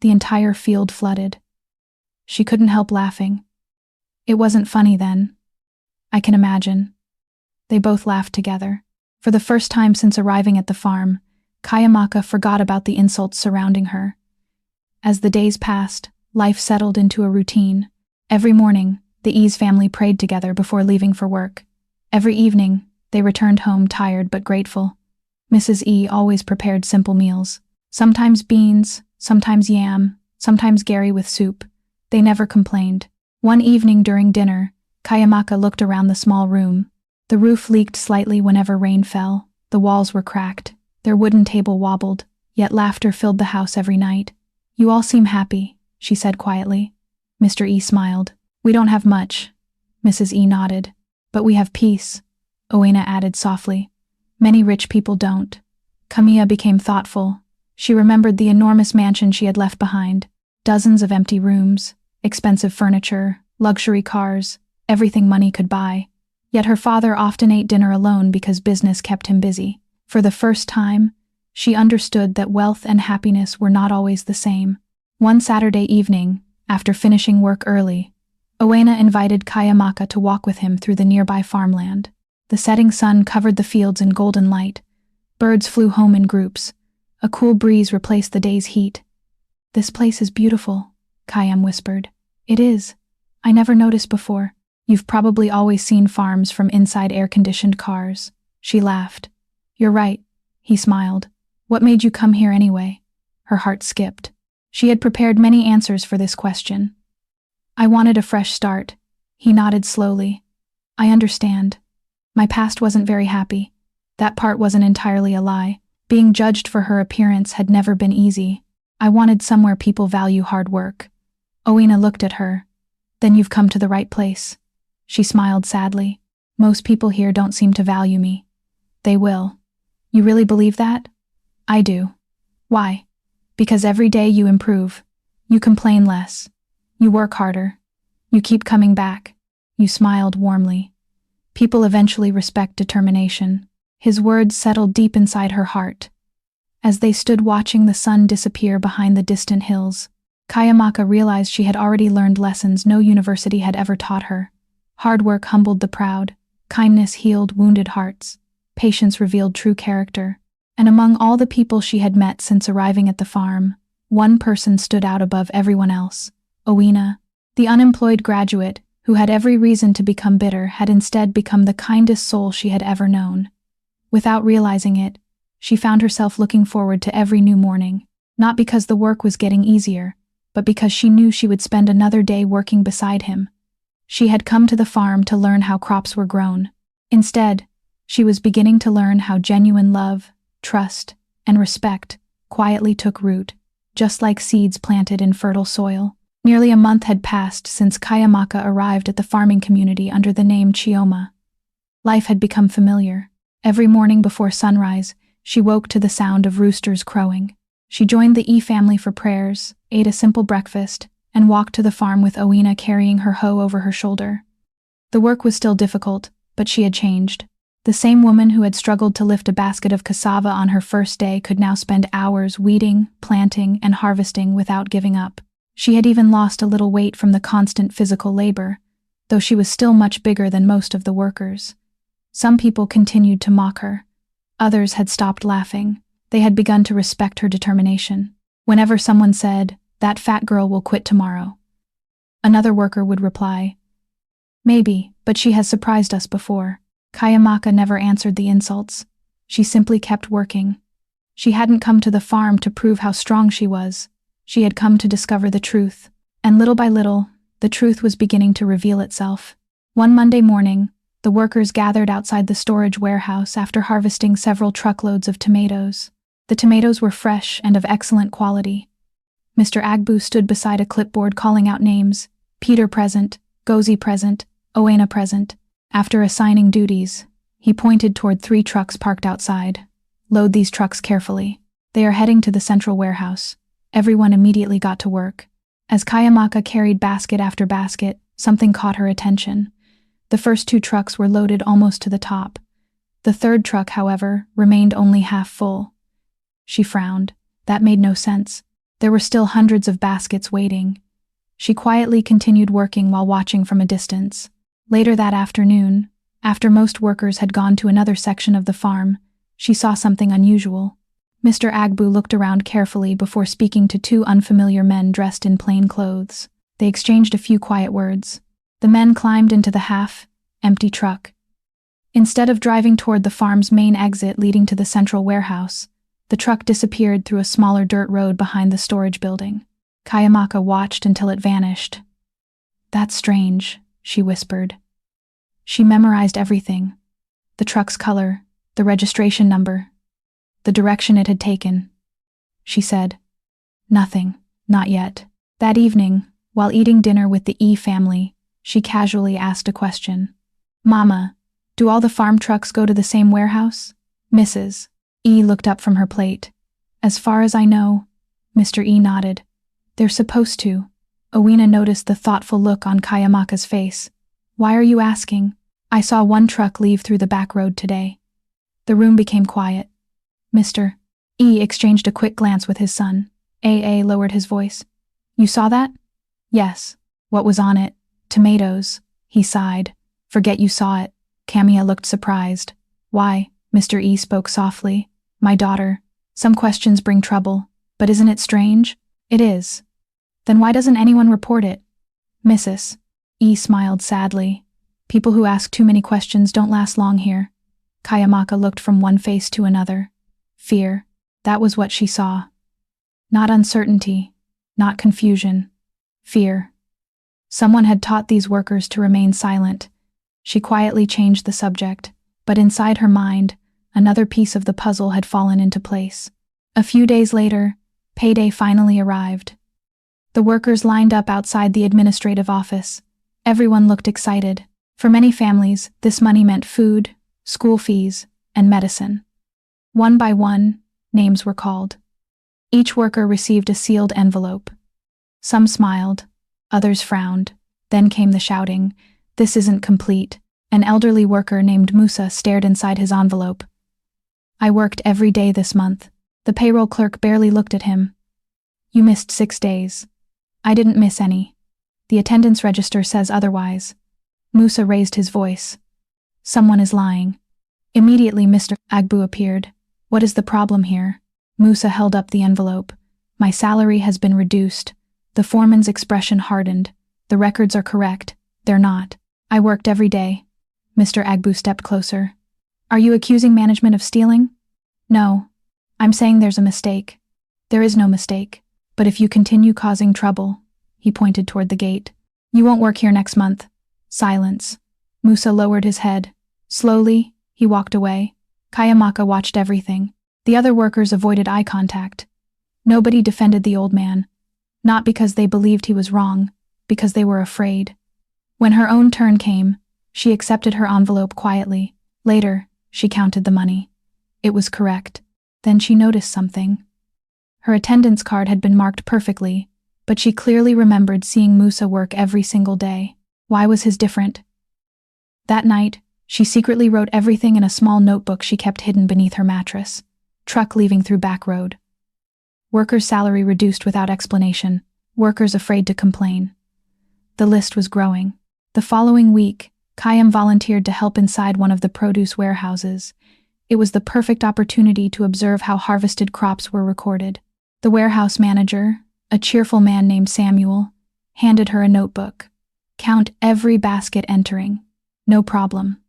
The entire field flooded. She couldn't help laughing. It wasn't funny then. I can imagine. They both laughed together. For the first time since arriving at the farm, Chiamaka forgot about the insults surrounding her. As the days passed, life settled into a routine. Every morning, the E's family prayed together before leaving for work. Every evening, they returned home tired but grateful. Mrs. E always prepared simple meals. Sometimes beans, sometimes yam, sometimes Gary with soup. They never complained. One evening during dinner, Chiamaka looked around the small room. The roof leaked slightly whenever rain fell. The walls were cracked. Their wooden table wobbled, yet laughter filled the house every night. You all seem happy, she said quietly. Mr. E smiled. We don't have much. Mrs. E nodded. But we have peace, Owena added softly. Many rich people don't. Camilla became thoughtful. She remembered the enormous mansion she had left behind. Dozens of empty rooms, expensive furniture, luxury cars, everything money could buy. Yet her father often ate dinner alone because business kept him busy. For the first time, she understood that wealth and happiness were not always the same. One Saturday evening, after finishing work early, Owena invited Chiamaka to walk with him through the nearby farmland. The setting sun covered the fields in golden light. Birds flew home in groups. A cool breeze replaced the day's heat. This place is beautiful, Chiam whispered. It is. I never noticed before. You've probably always seen farms from inside air-conditioned cars. She laughed. You're right, he smiled. What made you come here anyway? Her heart skipped. She had prepared many answers for this question. I wanted a fresh start. He nodded slowly. I understand. My past wasn't very happy. That part wasn't entirely a lie. Being judged for her appearance had never been easy. I wanted somewhere people value hard work. Owena looked at her. Then you've come to the right place. She smiled sadly. Most people here don't seem to value me. They will. You really believe that? I do. Why? Because every day you improve. You complain less. You work harder. You keep coming back. You smiled warmly. People eventually respect determination. His words settled deep inside her heart. As they stood watching the sun disappear behind the distant hills, Chiamaka realized she had already learned lessons no university had ever taught her. Hard work humbled the proud, kindness healed wounded hearts, patience revealed true character. And among all the people she had met since arriving at the farm, one person stood out above everyone else. Owena, the unemployed graduate, who had every reason to become bitter, had instead become the kindest soul she had ever known. Without realizing it, she found herself looking forward to every new morning, not because the work was getting easier, but because she knew she would spend another day working beside him. She had come to the farm to learn how crops were grown. Instead, she was beginning to learn how genuine love, trust, and respect quietly took root, just like seeds planted in fertile soil. Nearly a month had passed since Chiamaka arrived at the farming community under the name Chioma. Life had become familiar. Every morning before sunrise, she woke to the sound of roosters crowing. She joined the E family for prayers, ate a simple breakfast, and walked to the farm with Owena carrying her hoe over her shoulder. The work was still difficult, but she had changed. The same woman who had struggled to lift a basket of cassava on her first day could now spend hours weeding, planting, and harvesting without giving up. She had even lost a little weight from the constant physical labor, though she was still much bigger than most of the workers. Some people continued to mock her. Others had stopped laughing. They had begun to respect her determination. Whenever someone said, "That fat girl will quit tomorrow," another worker would reply, "Maybe, but she has surprised us before." Chiamaka never answered the insults. She simply kept working. She hadn't come to the farm to prove how strong she was. She had come to discover the truth. And little by little, the truth was beginning to reveal itself. One Monday morning, the workers gathered outside the storage warehouse after harvesting several truckloads of tomatoes. The tomatoes were fresh and of excellent quality. Mr. Agbu stood beside a clipboard calling out names: Peter present, Gozi present, Owena present. After assigning duties, he pointed toward 3 trucks parked outside. "Load these trucks carefully. They are heading to the central warehouse." Everyone immediately got to work. As Chiamaka carried basket after basket, something caught her attention. The first 2 trucks were loaded almost to the top. The third truck, however, remained only half full. She frowned. That made no sense. There were still hundreds of baskets waiting. She quietly continued working while watching from a distance. Later that afternoon, after most workers had gone to another section of the farm, she saw something unusual. Mr. Agbu looked around carefully before speaking to 2 unfamiliar men dressed in plain clothes. They exchanged a few quiet words. The men climbed into the half-empty truck. Instead of driving toward the farm's main exit leading to the central warehouse, the truck disappeared through a smaller dirt road behind the storage building. Chiamaka watched until it vanished. "That's strange," she whispered. She memorized everything: the truck's color, the registration number, the direction it had taken. She said, "Nothing, not yet." That evening, while eating dinner with the E family, she casually asked a question. "Mama, do all the farm trucks go to the same warehouse?" Mrs. E looked up from her plate. "As far as I know," Mr. E nodded. "They're supposed to." Owena noticed the thoughtful look on Chiamaka's face. "Why are you asking?" "I saw one truck leave through the back road today." The room became quiet. Mr. E exchanged a quick glance with his son. A lowered his voice. "You saw that?" "Yes." "What was on it?" "Tomatoes." He sighed. "Forget you saw it." Camilla looked surprised. "Why?" Mr. E spoke softly. "My daughter. Some questions bring trouble, but isn't it strange?" "It is." "Then why doesn't anyone report it?" Mrs. E smiled sadly. "People who ask too many questions don't last long here." Chiamaka looked from one face to another. Fear. That was what she saw. Not uncertainty, not confusion. Fear. Someone had taught these workers to remain silent. She quietly changed the subject, but inside her mind, another piece of the puzzle had fallen into place. A few days later, payday finally arrived. The workers lined up outside the administrative office. Everyone looked excited. For many families, this money meant food, school fees, and medicine. One by one, names were called. Each worker received a sealed envelope. Some smiled, others frowned. Then came the shouting, "This isn't complete." An elderly worker named Musa stared inside his envelope. "I worked every day this month." The payroll clerk barely looked at him. "You missed 6 days." "I didn't miss any. The attendance register says otherwise." Musa raised his voice. "Someone is lying." Immediately Mr. Agbu appeared. "What is the problem here?" Musa held up the envelope. "My salary has been reduced." The foreman's expression hardened. "The records are correct." "They're not. I worked every day." Mr. Agbu stepped closer. "Are you accusing management of stealing?" "No. I'm saying there's a mistake." "There is no mistake. But if you continue causing trouble," he pointed toward the gate, "you won't work here next month." Silence. Musa lowered his head. Slowly, he walked away. Chiamaka watched everything. The other workers avoided eye contact. Nobody defended the old man. Not because they believed he was wrong, because they were afraid. When her own turn came, she accepted her envelope quietly. Later, she counted the money. It was correct. Then she noticed something. Her attendance card had been marked perfectly, but she clearly remembered seeing Musa work every single day. Why was his different? That night, She secretly wrote everything in a small notebook she kept hidden beneath her mattress. Truck leaving through back road. Workers' salary reduced without explanation. Workers afraid to complain. The list was growing. The following week, Chiam volunteered to help inside one of the produce warehouses. It was the perfect opportunity to observe how harvested crops were recorded. The warehouse manager, a cheerful man named Samuel, handed her a notebook. Count every basket entering. No problem.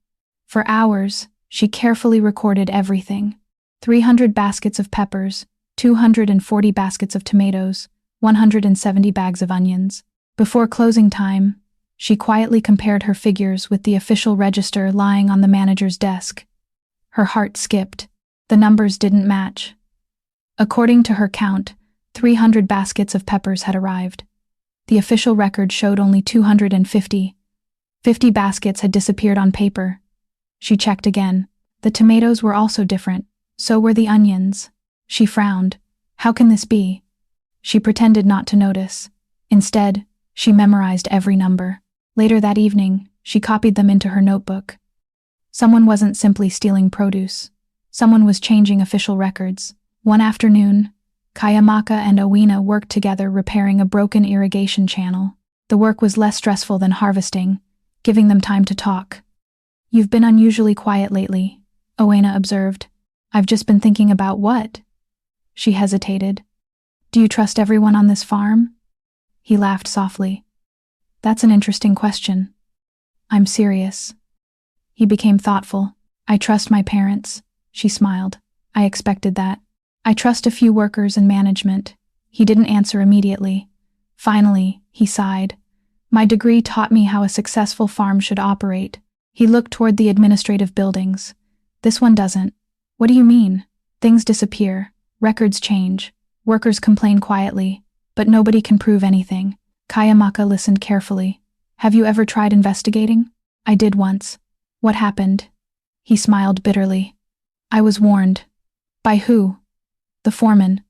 For hours, she carefully recorded everything. 300 baskets of peppers, 240 baskets of tomatoes, 170 bags of onions. Before closing time, she quietly compared her figures with the official register lying on the manager's desk. Her heart skipped. The numbers didn't match. According to her count, 300 baskets of peppers had arrived. The official record showed only 250. 50 baskets had disappeared on paper. She checked again. The tomatoes were also different. So were the onions. She frowned. How can this be? She pretended not to notice. Instead, she memorized every number. Later that evening, she copied them into her notebook. Someone wasn't simply stealing produce. Someone was changing official records. One afternoon, Chiamaka and Owena worked together repairing a broken irrigation channel. The work was less stressful than harvesting, giving them time to talk. "You've been unusually quiet lately," Owena observed. "I've just been thinking about what?" She hesitated. "Do you trust everyone on this farm?" He laughed softly. "That's an interesting question." "I'm serious." He became thoughtful. "I trust my parents," she smiled. "I expected that. I trust a few workers and management." He didn't answer immediately. Finally, he sighed. "My degree taught me how a successful farm should operate." He looked toward the administrative buildings. "This one doesn't." "What do you mean?" "Things disappear. Records change. Workers complain quietly. But nobody can prove anything." Chiamaka listened carefully. "Have you ever tried investigating?" "I did once." "What happened?" He smiled bitterly. "I was warned." "By who?" "The foreman."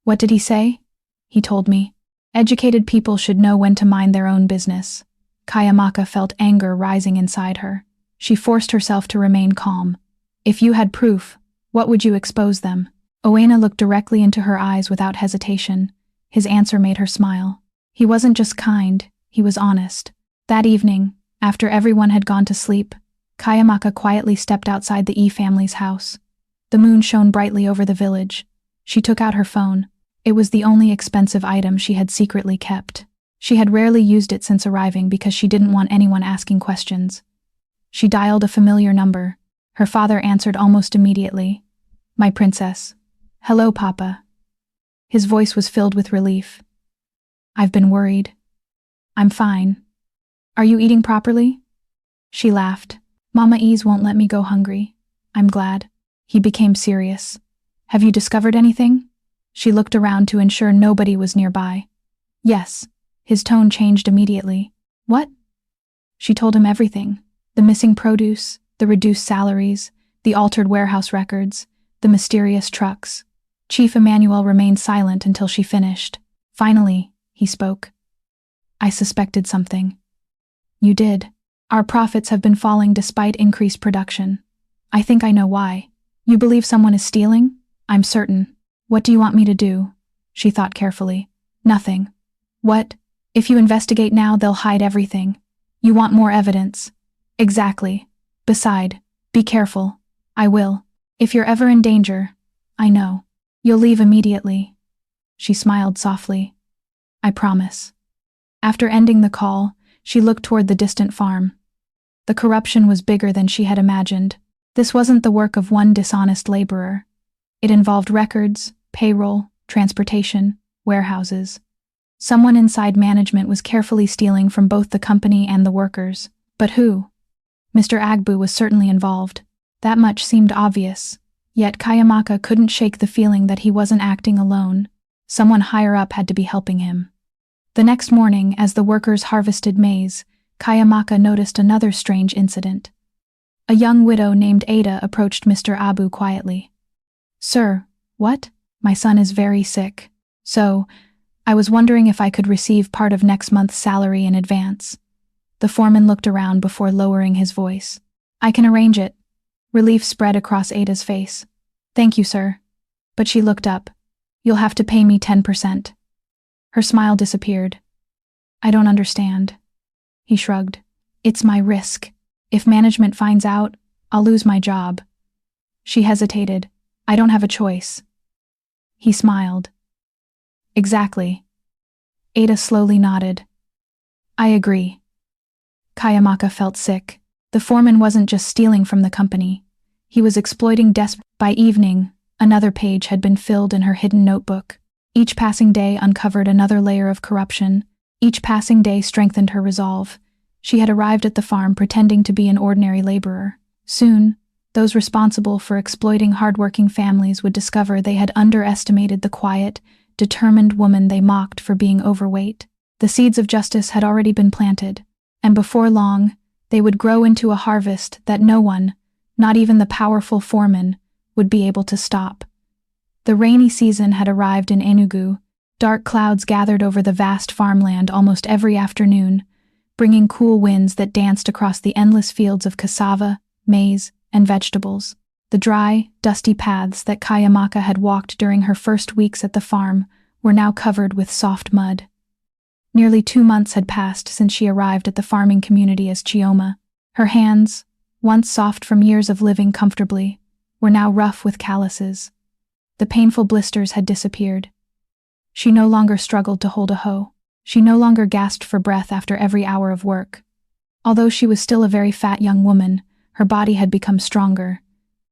"What did he say?" "He told me. Educated people should know when to mind their own business." Chiamaka felt anger rising inside her. She forced herself to remain calm. "If you had proof, what would you expose them?" Owena looked directly into her eyes without hesitation. His answer made her smile. He wasn't just kind, he was honest. That evening, after everyone had gone to sleep, Chiamaka quietly stepped outside the E family's house. The moon shone brightly over the village. She took out her phone. It was the only expensive item she had secretly kept. She had rarely used it since arriving because she didn't want anyone asking questions. She dialed a familiar number. Her father answered almost immediately. "My princess." "Hello, Papa." His voice was filled with relief. "I've been worried." "I'm fine." "Are you eating properly?" She laughed. "Mama Ease won't let me go hungry." "I'm glad." He became serious. "Have you discovered anything?" She looked around to ensure nobody was nearby. "Yes." His tone changed immediately. "What?" She told him everything. The missing produce, the reduced salaries, the altered warehouse records, the mysterious trucks. Chief Emmanuel remained silent until she finished. Finally, he spoke. "I suspected something." "You did. Our profits have been falling despite increased production. I think I know why." "You believe someone is stealing?" "I'm certain." "What do you want me to do?" She thought carefully. "Nothing." "What? If you investigate now, they'll hide everything." "You want more evidence." "Exactly. Beside, be careful." "I will. If you're ever in danger." "I know." "You'll leave immediately." She smiled softly. "I promise." After ending the call, she looked toward the distant farm. The corruption was bigger than she had imagined. This wasn't the work of one dishonest laborer. It involved records, payroll, transportation, warehouses. Someone inside management was carefully stealing from both the company and the workers. But who? Mr. Agbu was certainly involved. That much seemed obvious. Yet Chiamaka couldn't shake the feeling that he wasn't acting alone. Someone higher up had to be helping him. The next morning, as the workers harvested maize, Chiamaka noticed another strange incident. A young widow named Ada approached Mr. Abu quietly. "Sir, what? My son is very sick. So, I was wondering if I could receive part of next month's salary in advance." The foreman looked around before lowering his voice. I can arrange it. Relief spread across Ada's face. Thank you, sir. But she looked up. You'll have to pay me 10%. Her smile disappeared. I don't understand. He shrugged. It's my risk. If management finds out, I'll lose my job. She hesitated. I don't have a choice. He smiled. Exactly. Ada slowly nodded. I agree. Chiamaka felt sick. The foreman wasn't just stealing from the company. He was exploiting desperately. By evening, another page had been filled in her hidden notebook. Each passing day uncovered another layer of corruption. Each passing day strengthened her resolve. She had arrived at the farm pretending to be an ordinary laborer. Soon, those responsible for exploiting hardworking families would discover they had underestimated the quiet, determined woman they mocked for being overweight. The seeds of justice had already been planted, and before long, they would grow into a harvest that no one, not even the powerful foreman, would be able to stop. The rainy season had arrived in Enugu. Dark clouds gathered over the vast farmland almost every afternoon, bringing cool winds that danced across the endless fields of cassava, maize, and vegetables. The dry, dusty paths that Chiamaka had walked during her first weeks at the farm were now covered with soft mud. Nearly 2 months had passed since she arrived at the farming community as Chioma. Her hands, once soft from years of living comfortably, were now rough with calluses. The painful blisters had disappeared. She no longer struggled to hold a hoe. She no longer gasped for breath after every hour of work. Although she was still a very fat young woman, her body had become stronger.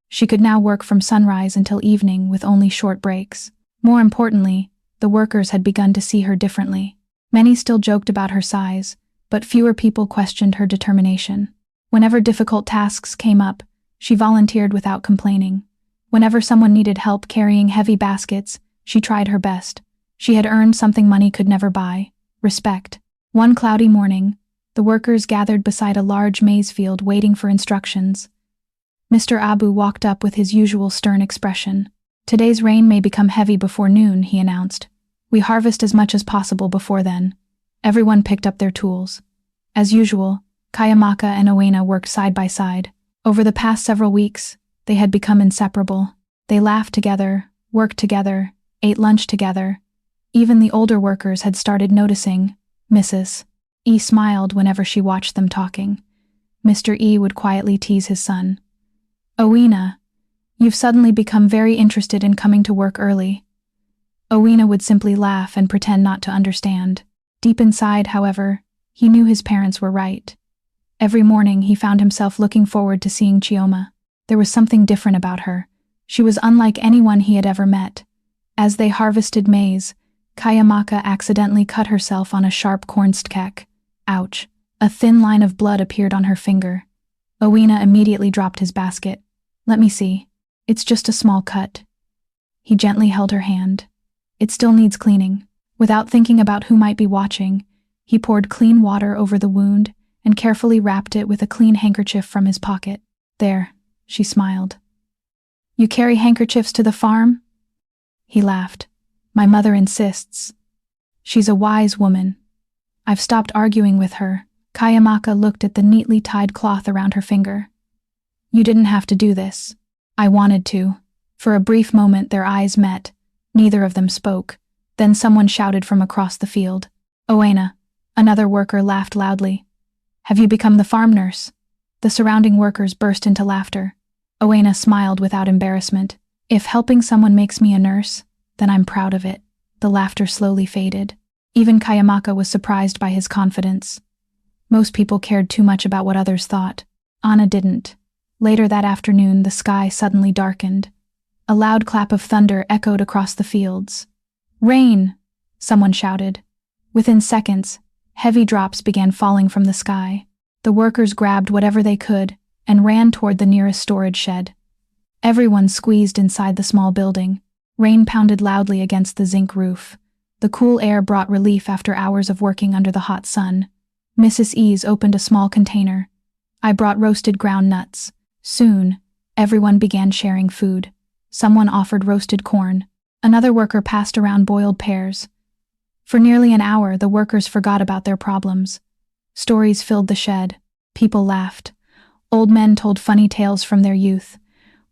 She could now work from sunrise until evening with only short breaks. More importantly, the workers had begun to see her differently. Many still joked about her size, but fewer people questioned her determination. Whenever difficult tasks came up, she volunteered without complaining. Whenever someone needed help carrying heavy baskets, she tried her best. She had earned something money could never buy: respect. One cloudy morning, the workers gathered beside a large maize field waiting for instructions. Mr. Abu walked up with his usual stern expression. Today's rain may become heavy before noon, he announced. We harvest as much as possible before then. Everyone picked up their tools. As usual, Chiamaka and Owena worked side by side. Over the past several weeks, they had become inseparable. They laughed together, worked together, ate lunch together. Even the older workers had started noticing. Mrs. E smiled whenever she watched them talking. Mr. E would quietly tease his son. Owena, you've suddenly become very interested in coming to work early. Owena would simply laugh and pretend not to understand. Deep inside, however, he knew his parents were right. Every morning he found himself looking forward to seeing Chioma. There was something different about her. She was unlike anyone he had ever met. As they harvested maize, Chiamaka accidentally cut herself on a sharp cornstalk. Ouch. A thin line of blood appeared on her finger. Owena immediately dropped his basket. Let me see. It's just a small cut. He gently held her hand. It still needs cleaning. Without thinking about who might be watching, he poured clean water over the wound and carefully wrapped it with a clean handkerchief from his pocket. There, she smiled. You carry handkerchiefs to the farm? He laughed. My mother insists. She's a wise woman. I've stopped arguing with her. Chiamaka looked at the neatly tied cloth around her finger. You didn't have to do this. I wanted to. For a brief moment their eyes met. Neither of them spoke. Then someone shouted from across the field. Owena. Another worker laughed loudly. Have you become the farm nurse? The surrounding workers burst into laughter. Owena smiled without embarrassment. If helping someone makes me a nurse, then I'm proud of it. The laughter slowly faded. Even Chiamaka was surprised by his confidence. Most people cared too much about what others thought. Anna didn't. Later that afternoon, the sky suddenly darkened. A loud clap of thunder echoed across the fields. Rain! Someone shouted. Within seconds, heavy drops began falling from the sky. The workers grabbed whatever they could and ran toward the nearest storage shed. Everyone squeezed inside the small building. Rain pounded loudly against the zinc roof. The cool air brought relief after hours of working under the hot sun. Mrs. Ease opened a small container. I brought roasted ground nuts. Soon, everyone began sharing food. Someone offered roasted corn. Another worker passed around boiled pears. For nearly an hour, the workers forgot about their problems. Stories filled the shed. People laughed. Old men told funny tales from their youth.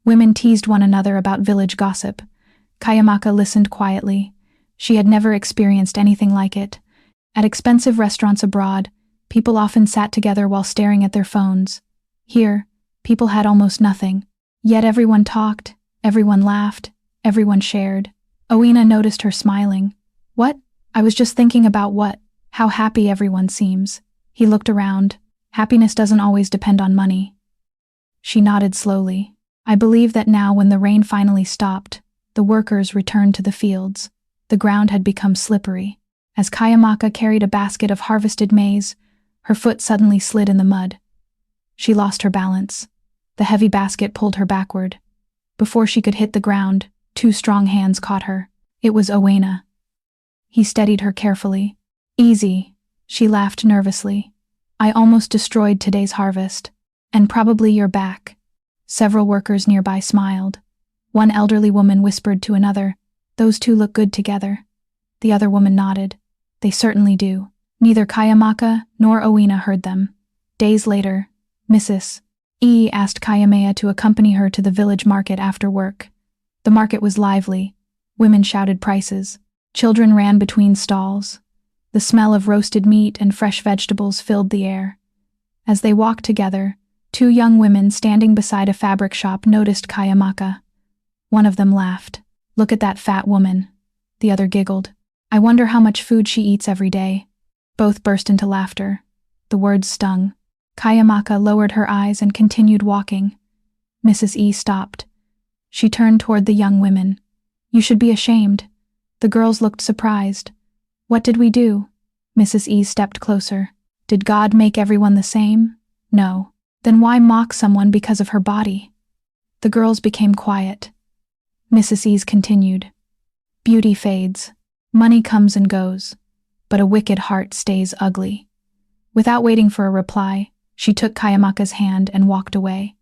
Women teased one another about village gossip. Chiamaka listened quietly. She had never experienced anything like it. At expensive restaurants abroad, people often sat together while staring at their phones. Here, people had almost nothing. Yet everyone talked, everyone laughed, everyone shared. Owena noticed her smiling. "What? I was just thinking about how happy everyone seems." He looked around. "Happiness doesn't always depend on money." She nodded slowly. "I believe that now when the rain finally stopped, the workers returned to the fields. The ground had become slippery. As Chiamaka carried a basket of harvested maize, her foot suddenly slid in the mud. She lost her balance. The heavy basket pulled her backward. Before she could hit the ground, 2 strong hands caught her. It was Owena. He steadied her carefully. "Easy," she laughed nervously. "I almost destroyed today's harvest. And probably you're back." Several workers nearby smiled. One elderly woman whispered to another, "Those two look good together." The other woman nodded. "They certainly do." Neither Chiamaka nor Owena heard them. Days later, Mrs. E asked Chiamaka to accompany her to the village market after work. The market was lively. Women shouted prices. Children ran between stalls. The smell of roasted meat and fresh vegetables filled the air. As they walked together, 2 young women standing beside a fabric shop noticed Chiamaka. One of them laughed. "Look at that fat woman." The other giggled. "I wonder how much food she eats every day." Both burst into laughter. The words stung. Chiamaka lowered her eyes and continued walking. Mrs. E stopped. She turned toward the young women. "You should be ashamed." The girls looked surprised. "What did we do?" Mrs. E stepped closer. "Did God make everyone the same? No. Then why mock someone because of her body?" The girls became quiet. Mrs. E continued. "Beauty fades. Money comes and goes. But a wicked heart stays ugly." Without waiting for a reply, she took Chiamaka's hand and walked away.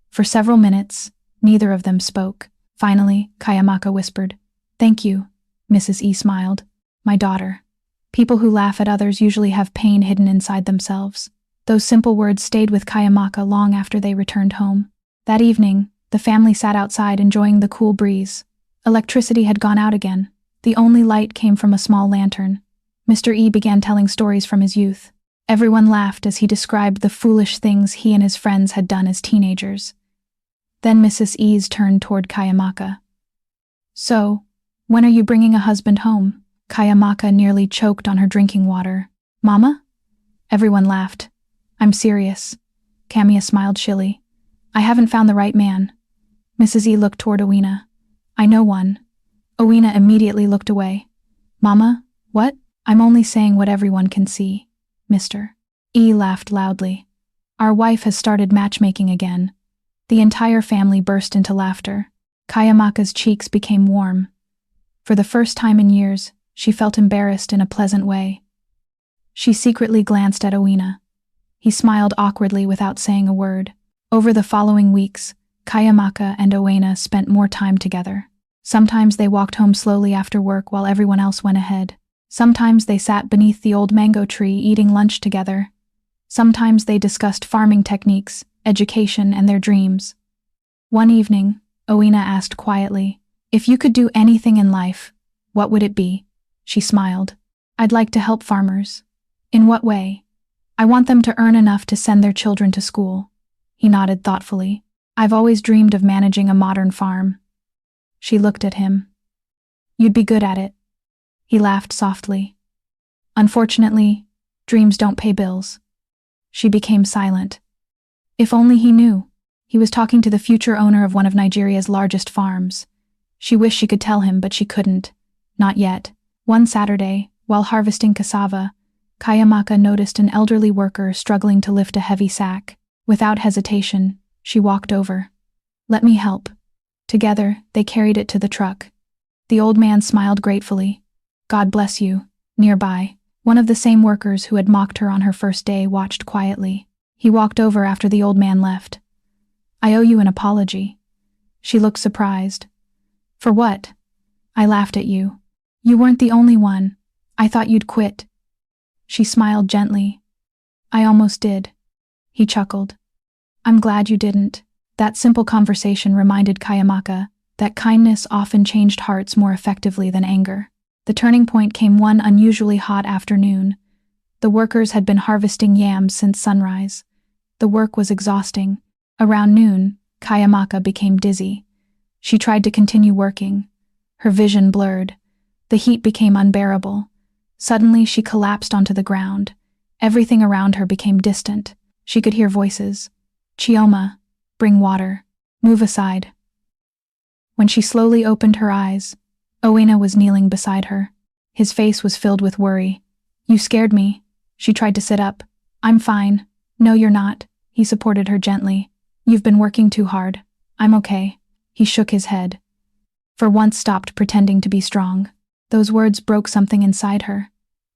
For several minutes, neither of them spoke. Finally, Chiamaka whispered, "Thank you." Mrs. E smiled. "My daughter." People who laugh at others usually have pain hidden inside themselves. Those simple words stayed with Chiamaka long after they returned home. That evening, the family sat outside enjoying the cool breeze. Electricity had gone out again. The only light came from a small lantern. Mr. E began telling stories from his youth. Everyone laughed as he described the foolish things he and his friends had done as teenagers. Then Mrs. E turned toward Chiamaka. "So, when are you bringing a husband home?" Chiamaka nearly choked on her drinking water. "Mama?" Everyone laughed. "I'm serious." Camia smiled shilly. "I haven't found the right man." Mrs. E looked toward Owena. "I know one." Owena immediately looked away. "Mama, what?" "I'm only saying what everyone can see." Mr. E laughed loudly. "Our wife has started matchmaking again." The entire family burst into laughter. Chiamaka's cheeks became warm. For the first time in years, she felt embarrassed in a pleasant way. She secretly glanced at Owena. He smiled awkwardly without saying a word. Over the following weeks, Chiamaka and Owena spent more time together. Sometimes they walked home slowly after work while everyone else went ahead. Sometimes they sat beneath the old mango tree eating lunch together. Sometimes they discussed farming techniques, education, and their dreams. One evening, Owena asked quietly, "If you could do anything in life, what would it be?" She smiled. "I'd like to help farmers." "In what way?" "I want them to earn enough to send their children to school." He nodded thoughtfully. "I've always dreamed of managing a modern farm." She looked at him. "You'd be good at it." He laughed softly. "Unfortunately, dreams don't pay bills." She became silent. If only he knew. He was talking to the future owner of one of Nigeria's largest farms. She wished she could tell him, but she couldn't. Not yet. One Saturday, while harvesting cassava, Chiamaka noticed an elderly worker struggling to lift a heavy sack. Without hesitation, she walked over. "Let me help." Together, they carried it to the truck. The old man smiled gratefully. "God bless you." Nearby, one of the same workers who had mocked her on her first day watched quietly. He walked over after the old man left. "I owe you an apology." She looked surprised. "For what?" "I laughed at you. You weren't the only one. I thought you'd quit." She smiled gently. "I almost did." He chuckled. I'm glad you didn't. That simple conversation reminded Chiamaka that kindness often changed hearts more effectively than anger. The turning point came one unusually hot afternoon. The workers had been harvesting yams since sunrise. The work was exhausting. Around noon, Chiamaka became dizzy. She tried to continue working. Her vision blurred. The heat became unbearable. Suddenly, she collapsed onto the ground. Everything around her became distant. She could hear voices. Chioma, bring water. Move aside. When she slowly opened her eyes, Owena was kneeling beside her. His face was filled with worry. You scared me. She tried to sit up. I'm fine. No, you're not. He supported her gently. You've been working too hard. I'm okay. He shook his head. For once stopped pretending to be strong. Those words broke something inside her.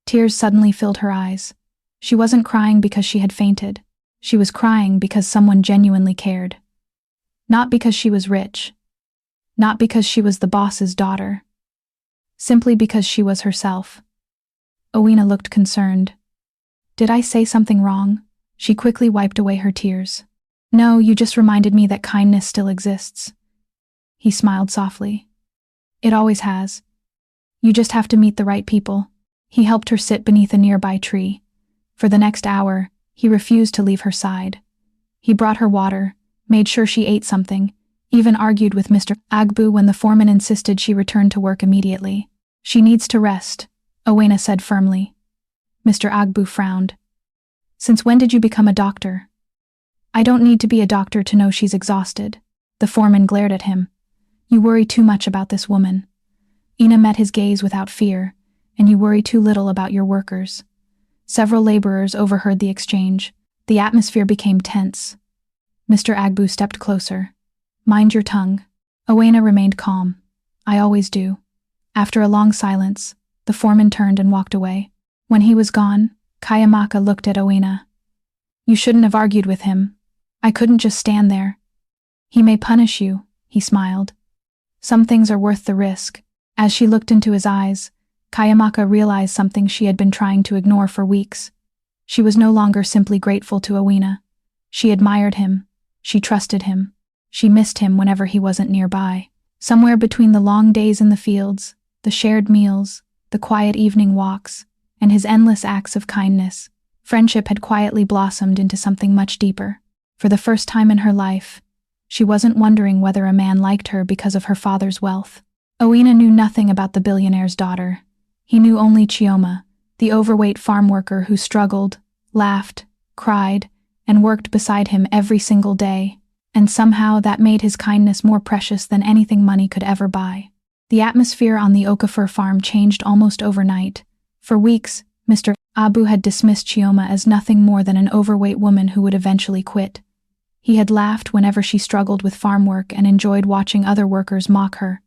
Tears suddenly filled her eyes. She wasn't crying because she had fainted. She was crying because someone genuinely cared. Not because she was rich. Not because she was the boss's daughter. Simply because she was herself. Owena looked concerned. Did I say something wrong? She quickly wiped away her tears. No, you just reminded me that kindness still exists. He smiled softly. It always has. You just have to meet the right people. He helped her sit beneath a nearby tree. For the next hour, he refused to leave her side. He brought her water, made sure she ate something, even argued with Mr. Agbu when the foreman insisted she return to work immediately. She needs to rest, Owena said firmly. Mr. Agbu frowned. Since when did you become a doctor? I don't need to be a doctor to know she's exhausted. The foreman glared at him. You worry too much about this woman. Ina met his gaze without fear, and you worry too little about your workers. Several laborers overheard the exchange. The atmosphere became tense. Mr. Agbu stepped closer. Mind your tongue. Owena remained calm. I always do. After a long silence, the foreman turned and walked away. When he was gone, Chiamaka looked at Owena. You shouldn't have argued with him. I couldn't just stand there. He may punish you, he smiled. Some things are worth the risk. As she looked into his eyes, Chiamaka realized something she had been trying to ignore for weeks. She was no longer simply grateful to Owena. She admired him. She trusted him. She missed him whenever he wasn't nearby. Somewhere between the long days in the fields, the shared meals, the quiet evening walks, and his endless acts of kindness, friendship had quietly blossomed into something much deeper. For the first time in her life, she wasn't wondering whether a man liked her because of her father's wealth. Owena knew nothing about the billionaire's daughter. He knew only Chioma, the overweight farm worker who struggled, laughed, cried, and worked beside him every single day, and somehow that made his kindness more precious than anything money could ever buy. The atmosphere on the Okafor farm changed almost overnight. For weeks, Mr. Abu had dismissed Chioma as nothing more than an overweight woman who would eventually quit. He had laughed whenever she struggled with farm work and enjoyed watching other workers mock her.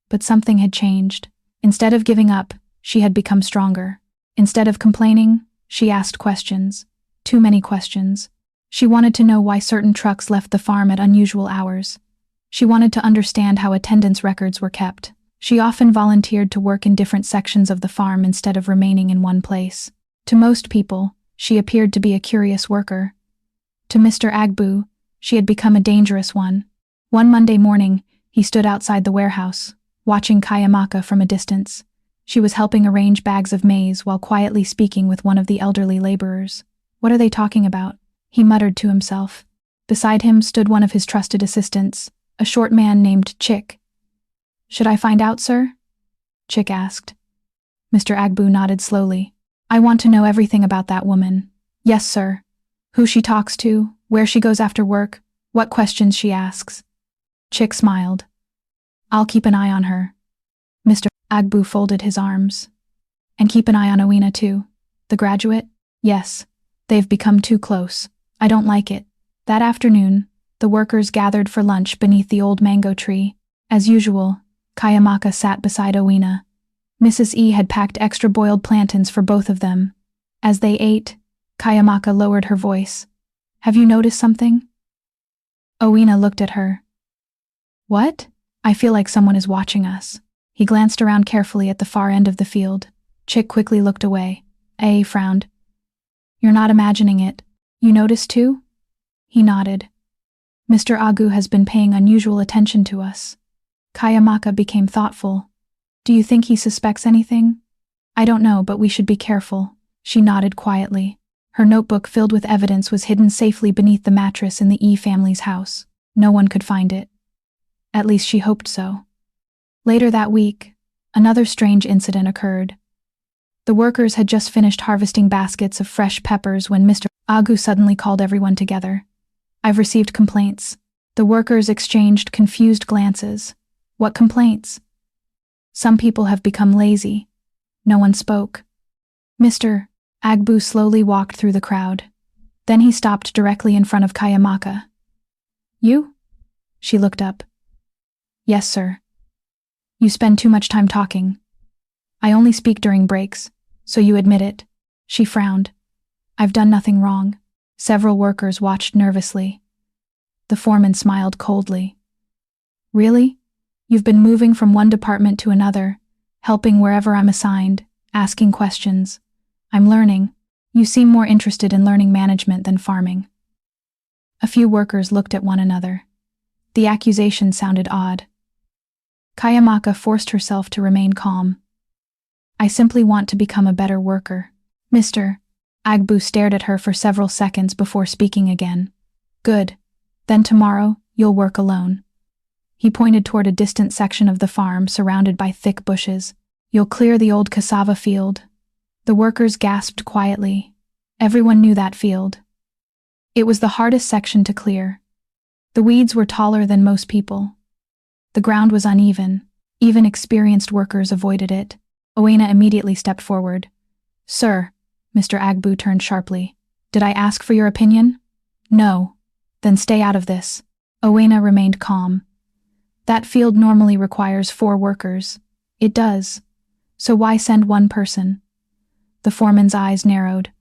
But something had changed. Instead of giving up, she had become stronger. Instead of complaining, she asked questions. Too many questions. She wanted to know why certain trucks left the farm at unusual hours. She wanted to understand how attendance records were kept. She often volunteered to work in different sections of the farm instead of remaining in one place. To most people, she appeared to be a curious worker. To Mr. Agbu, she had become a dangerous one. One Monday morning, he stood outside the warehouse, watching Chiamaka from a distance. She was helping arrange bags of maize while quietly speaking with one of the elderly laborers. What are they talking about? He muttered to himself. Beside him stood one of his trusted assistants, a short man named Chick. Should I find out, sir? Chick asked. Mr. Agbu nodded slowly. I want to know everything about that woman. Yes, sir. Who she talks to, where she goes after work, what questions she asks. Chick smiled. I'll keep an eye on her. Mr. Agbu folded his arms. And keep an eye on Owena too. The graduate? Yes. They've become too close. I don't like it. That afternoon, the workers gathered for lunch beneath the old mango tree. As usual, Chiamaka sat beside Owena. Mrs. E had packed extra boiled plantains for both of them. As they ate, Chiamaka lowered her voice. Have you noticed something? Owena looked at her. What? I feel like someone is watching us. He glanced around carefully at the far end of the field. Chick quickly looked away. A frowned. You're not imagining it. You noticed too? He nodded. Mr. Agu has been paying unusual attention to us. Chiamaka became thoughtful. Do you think he suspects anything? I don't know, but we should be careful. She nodded quietly. Her notebook filled with evidence was hidden safely beneath the mattress in the E family's house. No one could find it. At least she hoped so. Later that week, another strange incident occurred. The workers had just finished harvesting baskets of fresh peppers when Mr. Agu suddenly called everyone together. I've received complaints. The workers exchanged confused glances. What complaints? Some people have become lazy. No one spoke. Mr. Agbu slowly walked through the crowd. Then he stopped directly in front of Chiamaka. You? She looked up. Yes, sir. You spend too much time talking. I only speak during breaks, so you admit it. She frowned. I've done nothing wrong. Several workers watched nervously. The foreman smiled coldly. Really? You've been moving from one department to another, helping wherever I'm assigned, asking questions. I'm learning. You seem more interested in learning management than farming. A few workers looked at one another. The accusation sounded odd. Chiamaka forced herself to remain calm. I simply want to become a better worker. Mr. Agbu stared at her for several seconds before speaking again. Good. Then tomorrow, you'll work alone. He pointed toward a distant section of the farm surrounded by thick bushes. You'll clear the old cassava field. The workers gasped quietly. Everyone knew that field. It was the hardest section to clear. The weeds were taller than most people. The ground was uneven. Even experienced workers avoided it. Owena immediately stepped forward. Sir, Mr. Agbu turned sharply. Did I ask for your opinion? No. Then stay out of this. Owena remained calm. That field normally requires 4 workers. It does. So why send one person? The foreman's eyes narrowed.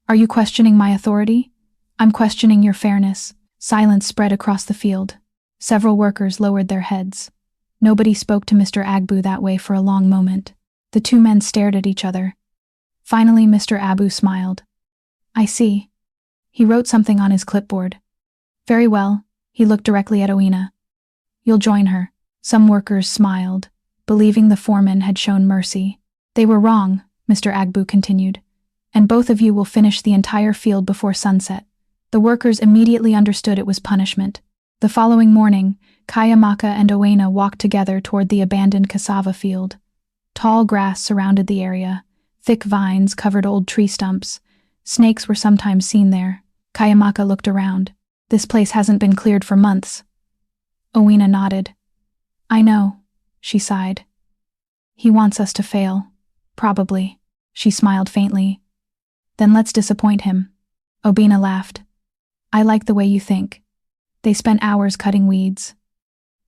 Are you questioning my authority? I'm questioning your fairness. Silence spread across the field. Several workers lowered their heads. Nobody spoke to Mr. Agbu that way for a long moment. The two men stared at each other. Finally, Mr. Abu smiled. I see. He wrote something on his clipboard. Very well. He looked directly at Owena. You'll join her. Some workers smiled, believing the foreman had shown mercy. They were wrong, Mr. Agbu continued. And both of you will finish the entire field before sunset. The workers immediately understood it was punishment. The following morning, Chiamaka and Owena walked together toward the abandoned cassava field. Tall grass surrounded the area. Thick vines covered old tree stumps. Snakes were sometimes seen there. Chiamaka looked around. This place hasn't been cleared for months. Owena nodded. I know, she sighed. He wants us to fail. Probably. She smiled faintly. Then let's disappoint him. Obina laughed. I like the way you think. They spent hours cutting weeds.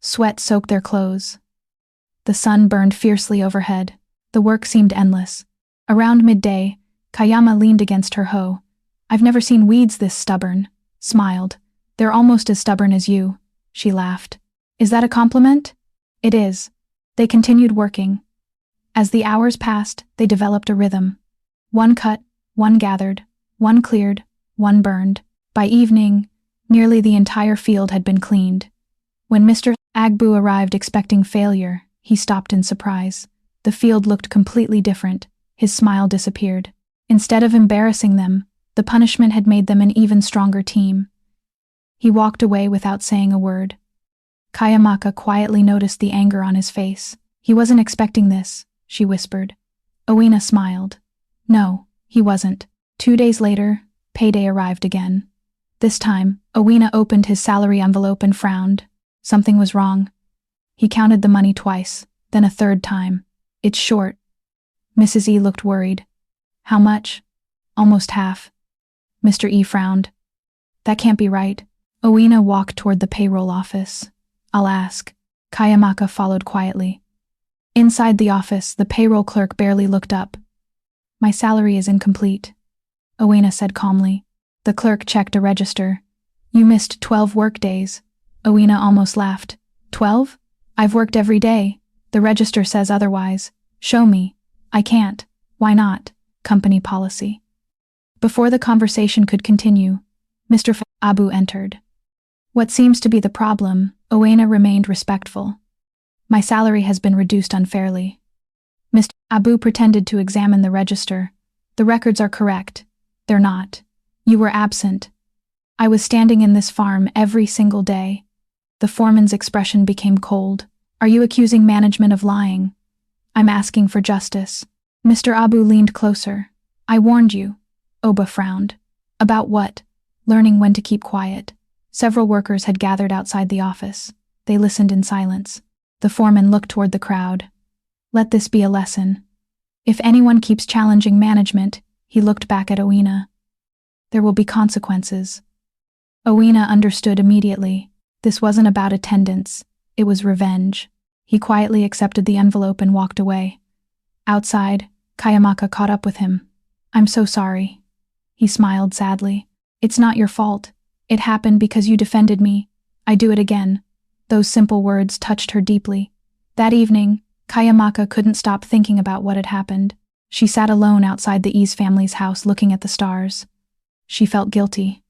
Sweat soaked their clothes. The sun burned fiercely overhead. The work seemed endless. Around midday, Kayama leaned against her hoe. I've never seen weeds this stubborn. Smiled. They're almost as stubborn as you. She laughed. Is that a compliment? It is. They continued working. As the hours passed, they developed a rhythm. One cut, one gathered, one cleared, one burned. By evening, nearly the entire field had been cleaned. When Mr. Agbu arrived expecting failure, he stopped in surprise. The field looked completely different. His smile disappeared. Instead of embarrassing them, the punishment had made them an even stronger team. He walked away without saying a word. Chiamaka quietly noticed the anger on his face. He wasn't expecting this, she whispered. Owena smiled. No, he wasn't. 2 days later, payday arrived again. This time, Owena opened his salary envelope and frowned. Something was wrong. He counted the money twice, then a third time. It's short. Mrs. E looked worried. How much? Almost half. Mr. E frowned. That can't be right. Owena walked toward the payroll office. I'll ask. Chiamaka followed quietly. Inside the office, the payroll clerk barely looked up. My salary is incomplete, Owena said calmly. The clerk checked a register. You missed 12 work days. Owena almost laughed. 12? I've worked every day. The register says otherwise. Show me. I can't. Why not? Company policy. Before the conversation could continue, Mr. Abu entered. What seems to be the problem? Owena remained respectful. My salary has been reduced unfairly. Mr. Abu pretended to examine the register. The records are correct. They're not. You were absent. I was standing in this farm every single day. The foreman's expression became cold. Are you accusing management of lying? I'm asking for justice. Mr. Abu leaned closer. I warned you. Oba frowned. About what? Learning when to keep quiet. Several workers had gathered outside the office. They listened in silence. The foreman looked toward the crowd. Let this be a lesson. If anyone keeps challenging management, he looked back at Owena. There will be consequences. Owena understood immediately. This wasn't about attendance. It was revenge. He quietly accepted the envelope and walked away. Outside, Chiamaka caught up with him. I'm so sorry. He smiled sadly. It's not your fault. It happened because you defended me. I do it again. Those simple words touched her deeply. That evening, Chiamaka couldn't stop thinking about what had happened. She sat alone outside the Ease family's house looking at the stars. She felt guilty.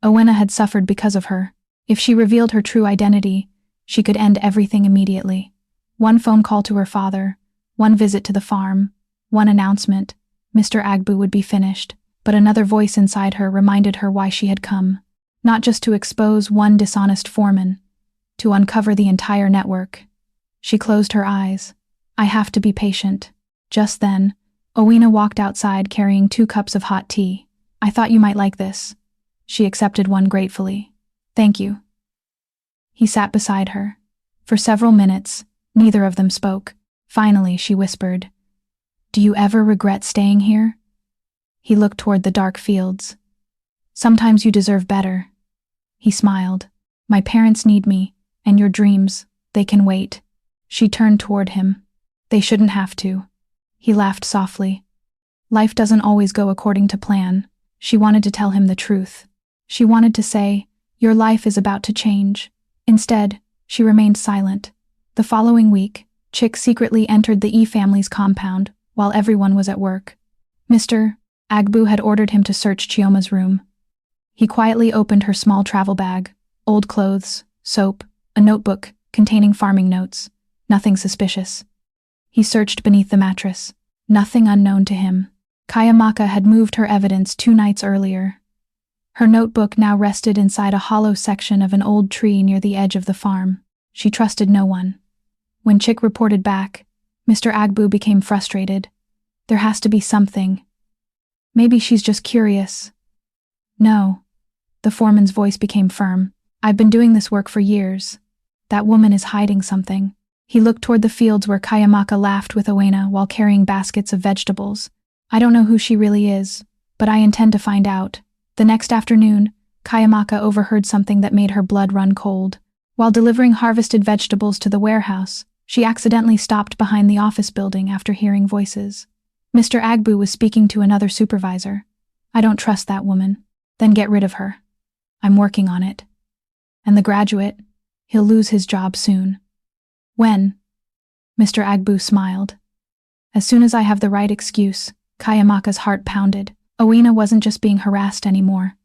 Owena had suffered because of her. If she revealed her true identity, she could end everything immediately. One phone call to her father, one visit to the farm, one announcement, Mr. Agbu would be finished, but another voice inside her reminded her why she had come. Not just to expose one dishonest foreman, to uncover the entire network. She closed her eyes. I have to be patient. Just then, Owena walked outside carrying 2 cups of hot tea. I thought you might like this. She accepted one gratefully. Thank you. He sat beside her. For several minutes, neither of them spoke. Finally, she whispered, Do you ever regret staying here? He looked toward the dark fields. Sometimes you deserve better. He smiled. My parents need me, and your dreams, they can wait. She turned toward him. They shouldn't have to. He laughed softly. Life doesn't always go according to plan. She wanted to tell him the truth. She wanted to say, Your life is about to change. Instead, she remained silent. The following week, Chick secretly entered the E family's compound while everyone was at work. Mr. Agbu had ordered him to search Chioma's room. He quietly opened her small travel bag, old clothes, soap, a notebook containing farming notes. Nothing suspicious. He searched beneath the mattress. Nothing unknown to him. Chiamaka had moved her evidence 2 nights earlier. Her notebook now rested inside a hollow section of an old tree near the edge of the farm. She trusted no one. When Chick reported back, Mr. Agbu became frustrated. There has to be something. Maybe she's just curious. No. The foreman's voice became firm. I've been doing this work for years. That woman is hiding something. He looked toward the fields where Chiamaka laughed with Owena while carrying baskets of vegetables. I don't know who she really is, but I intend to find out. The next afternoon, Chiamaka overheard something that made her blood run cold. While delivering harvested vegetables to the warehouse, she accidentally stopped behind the office building after hearing voices. Mr. Agbu was speaking to another supervisor. I don't trust that woman. Then get rid of her. I'm working on it. And the graduate, he'll lose his job soon. When? Mr. Agbu smiled. As soon as I have the right excuse. Chiamaka's heart pounded. Owena wasn't just being harassed anymore.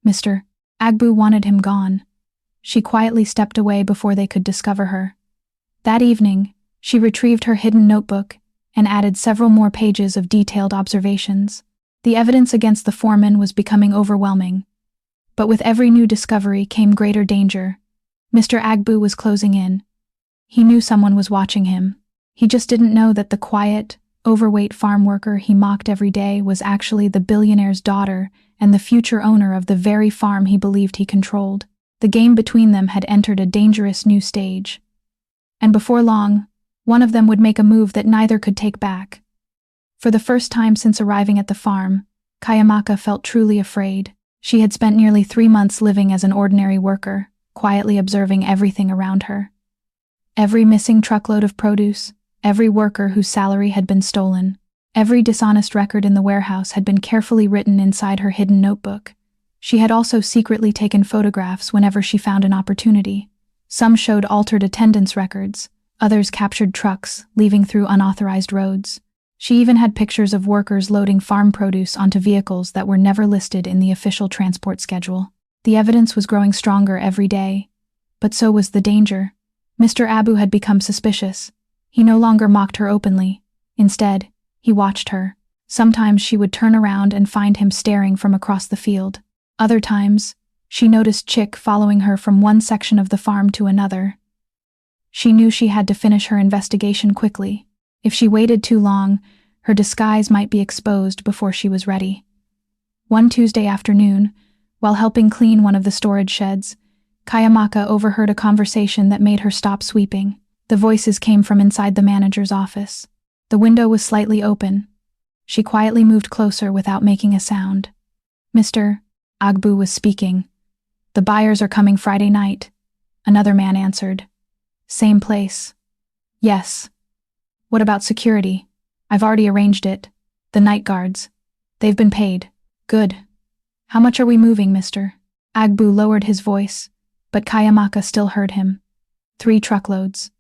Mr. Agbu wanted him gone. She quietly stepped away before they could discover her. That evening, she retrieved her hidden notebook and added several more pages of detailed observations. The evidence against the foreman was becoming overwhelming. But with every new discovery came greater danger. Mr. Agbu was closing in. He knew someone was watching him. He just didn't know that the quiet, overweight farm worker he mocked every day was actually the billionaire's daughter and the future owner of the very farm he believed he controlled. The game between them had entered a dangerous new stage. And before long, one of them would make a move that neither could take back. For the first time since arriving at the farm, Chiamaka felt truly afraid. She had spent nearly 3 months living as an ordinary worker, quietly observing everything around her. Every missing truckload of produce, every worker whose salary had been stolen, every dishonest record in the warehouse had been carefully written inside her hidden notebook. She had also secretly taken photographs whenever she found an opportunity. Some showed altered attendance records, others captured trucks leaving through unauthorized roads. She even had pictures of workers loading farm produce onto vehicles that were never listed in the official transport schedule. The evidence was growing stronger every day. But so was the danger. Mr. Abu had become suspicious. He no longer mocked her openly. Instead, he watched her. Sometimes she would turn around and find him staring from across the field. Other times, she noticed Chick following her from one section of the farm to another. She knew she had to finish her investigation quickly. If she waited too long, her disguise might be exposed before she was ready. One Tuesday afternoon, while helping clean one of the storage sheds, Chiamaka overheard a conversation that made her stop sweeping. The voices came from inside the manager's office. The window was slightly open. She quietly moved closer without making a sound. Mr. Agbu was speaking. "The buyers are coming Friday night," another man answered. "Same place." "Yes." "What about security?" "I've already arranged it. The night guards. They've been paid." "Good. How much are we moving, Mr.?" Agbu lowered his voice, but Chiamaka still heard him. 3 truckloads.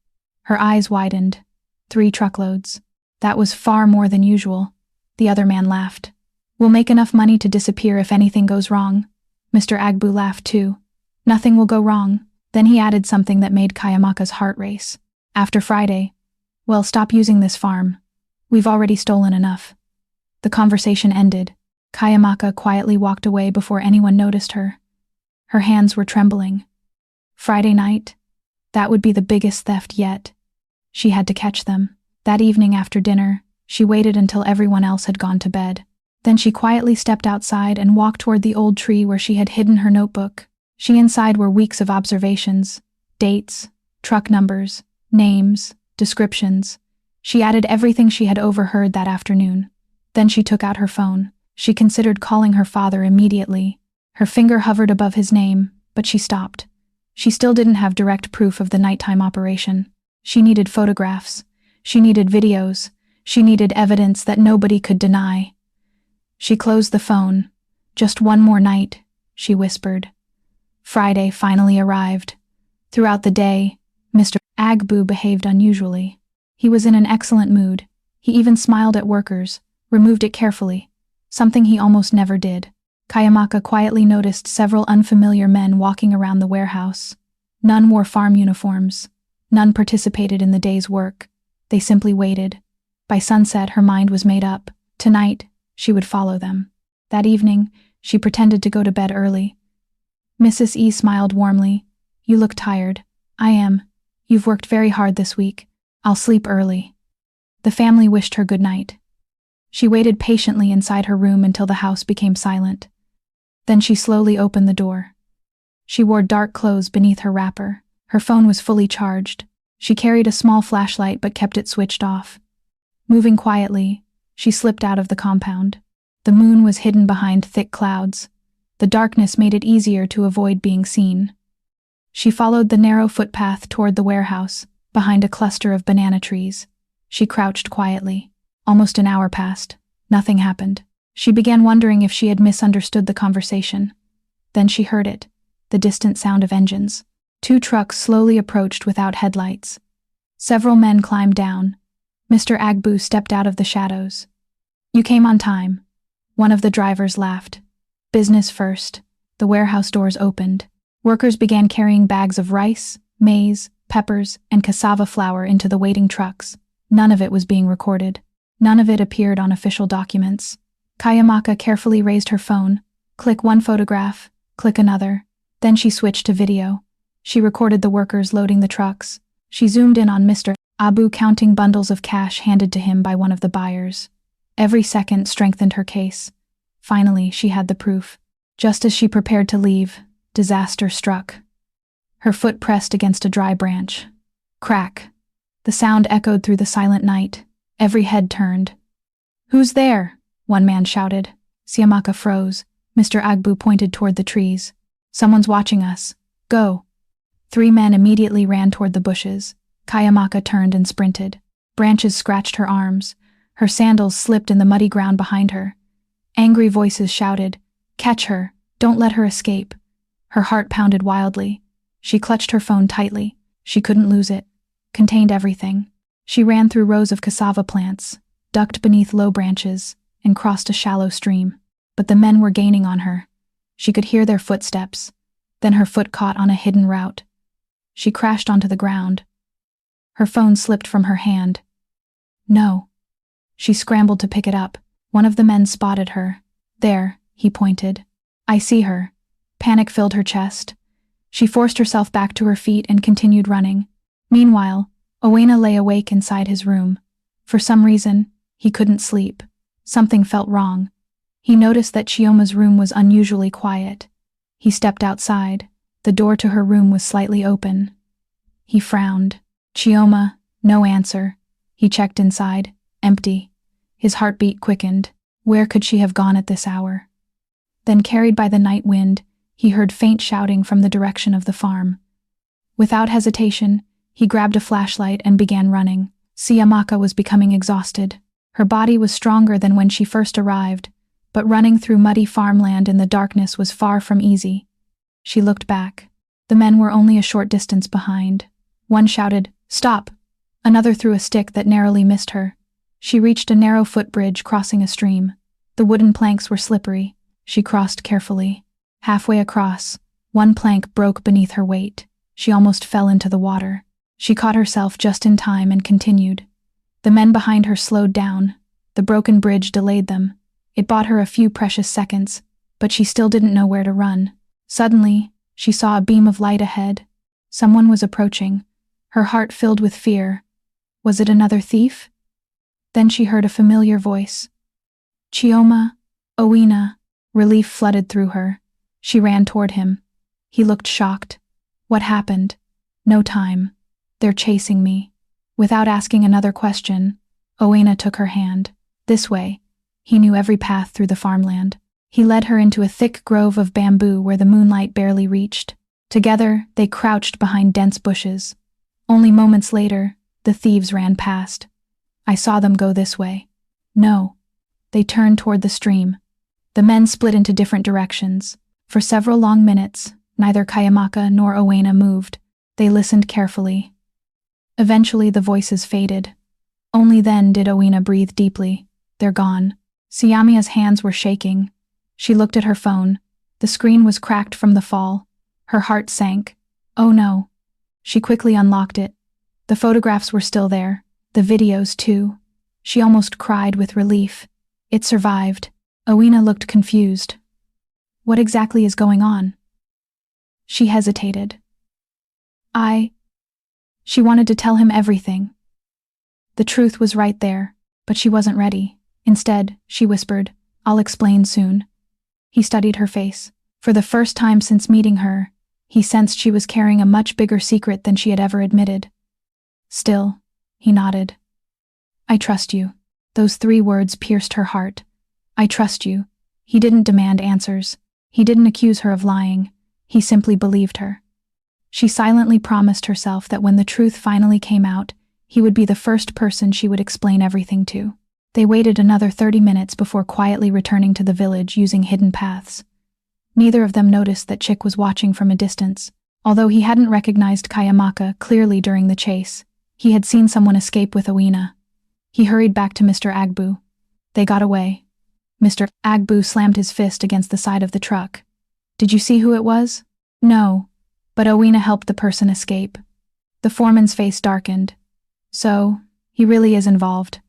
Her eyes widened. 3 truckloads. That was far more than usual. The other man laughed. "We'll make enough money to disappear if anything goes wrong." Mr. Agbu laughed too. "Nothing will go wrong." Then he added something that made Chiamaka's heart race. "After Friday, well, stop using this farm. We've already stolen enough." The conversation ended. Chiamaka quietly walked away before anyone noticed her. Her hands were trembling. Friday night? That would be the biggest theft yet. She had to catch them. That evening after dinner, she waited until everyone else had gone to bed. Then she quietly stepped outside and walked toward the old tree where she had hidden her notebook. Inside were weeks of observations, dates, truck numbers, names, descriptions. She added everything she had overheard that afternoon. Then she took out her phone. She considered calling her father immediately. Her finger hovered above his name, but she stopped. She still didn't have direct proof of the nighttime operation. She needed photographs. She needed videos. She needed evidence that nobody could deny. She closed the phone. "Just one more night," she whispered. Friday finally arrived. Throughout the day, Mr. Agbu behaved unusually. He was in an excellent mood. He even smiled at workers, removed it carefully, something he almost never did. Chiamaka quietly noticed several unfamiliar men walking around the warehouse. None wore farm uniforms. None participated in the day's work. They simply waited. By sunset, her mind was made up. Tonight, she would follow them. That evening, she pretended to go to bed early. Mrs. E smiled warmly. "You look tired." "I am. You've worked very hard this week. I'll sleep early." The family wished her good night. She waited patiently inside her room until the house became silent. Then she slowly opened the door. She wore dark clothes beneath her wrapper. Her phone was fully charged. She carried a small flashlight but kept it switched off. Moving quietly, she slipped out of the compound. The moon was hidden behind thick clouds. The darkness made it easier to avoid being seen. She followed the narrow footpath toward the warehouse, behind a cluster of banana trees. She crouched quietly. Almost an hour passed. Nothing happened. She began wondering if she had misunderstood the conversation. Then she heard it, the distant sound of engines. 2 trucks slowly approached without headlights. Several men climbed down. Mr. Agbu stepped out of the shadows. "You came on time." One of the drivers laughed. Business first. The warehouse doors opened. Workers began carrying bags of rice, maize, peppers, and cassava flour into the waiting trucks. None of it was being recorded. None of it appeared on official documents. Chiamaka carefully raised her phone. Click one photograph, click another. Then she switched to video. She recorded the workers loading the trucks. She zoomed in on Mr. Abu counting bundles of cash handed to him by one of the buyers. Every second strengthened her case. Finally, she had the proof. Just as she prepared to leave, disaster struck. Her foot pressed against a dry branch. Crack. The sound echoed through the silent night. Every head turned. "Who's there?" one man shouted. Chiamaka froze. Mr. Agbu pointed toward the trees. "Someone's watching us. Go." 3 men immediately ran toward the bushes. Chiamaka turned and sprinted. Branches scratched her arms. Her sandals slipped in the muddy ground behind her. Angry voices shouted, "Catch her! Don't let her escape!" Her heart pounded wildly. She clutched her phone tightly. She couldn't lose it. Contained everything. She ran through rows of cassava plants, ducked beneath low branches, and crossed a shallow stream. But the men were gaining on her. She could hear their footsteps. Then her foot caught on a hidden route. She crashed onto the ground. Her phone slipped from her hand. No. She scrambled to pick it up. One of the men spotted her. There, he pointed. I see her. Panic filled her chest. She forced herself back to her feet and continued running. Meanwhile, Owena lay awake inside his room. For some reason, he couldn't sleep. Something felt wrong. He noticed that Chioma's room was unusually quiet. He stepped outside. The door to her room was slightly open. He frowned. Chioma, no answer. He checked inside. Empty. His heartbeat quickened. Where could she have gone at this hour? Then, carried by the night wind, he heard faint shouting from the direction of the farm. Without hesitation, he grabbed a flashlight and began running. Chiamaka was becoming exhausted. Her body was stronger than when she first arrived, but running through muddy farmland in the darkness was far from easy. She looked back. The men were only a short distance behind. One shouted, "Stop!" Another threw a stick that narrowly missed her. She reached a narrow footbridge crossing a stream. The wooden planks were slippery. She crossed carefully. Halfway across, one plank broke beneath her weight. She almost fell into the water. She caught herself just in time and continued. The men behind her slowed down. The broken bridge delayed them. It bought her a few precious seconds, but she still didn't know where to run. Suddenly, she saw a beam of light ahead. Someone was approaching. Her heart filled with fear. Was it another thief? Then she heard a familiar voice. Chioma, Owena. Relief flooded through her. She ran toward him. He looked shocked. What happened? No time. They're chasing me. Without asking another question, Owena took her hand. This way. He knew every path through the farmland. He led her into a thick grove of bamboo where the moonlight barely reached. Together, they crouched behind dense bushes. Only moments later, the thieves ran past. I saw them go this way. No. They turned toward the stream. The men split into different directions. For several long minutes, neither Chiamaka nor Owena moved. They listened carefully. Eventually the voices faded. Only then did Owena breathe deeply. They're gone. Chiamia's hands were shaking. She looked at her phone. The screen was cracked from the fall. Her heart sank. Oh no. She quickly unlocked it. The photographs were still there. The videos too. She almost cried with relief. It survived. Owena looked confused. What exactly is going on? She hesitated. She wanted to tell him everything. The truth was right there, but she wasn't ready. Instead, she whispered, I'll explain soon. He studied her face. For the first time since meeting her, he sensed she was carrying a much bigger secret than she had ever admitted. Still, he nodded. I trust you. Those 3 words pierced her heart. I trust you. He didn't demand answers. He didn't accuse her of lying. He simply believed her. She silently promised herself that when the truth finally came out, he would be the first person she would explain everything to. They waited another 30 minutes before quietly returning to the village using hidden paths. Neither of them noticed that Chick was watching from a distance. Although he hadn't recognized Chiamaka clearly during the chase, he had seen someone escape with Owena. He hurried back to Mr. Agbu. They got away. Mr. Agbu slammed his fist against the side of the truck. Did you see who it was? No, but Owena helped the person escape. The foreman's face darkened. So, he really is involved.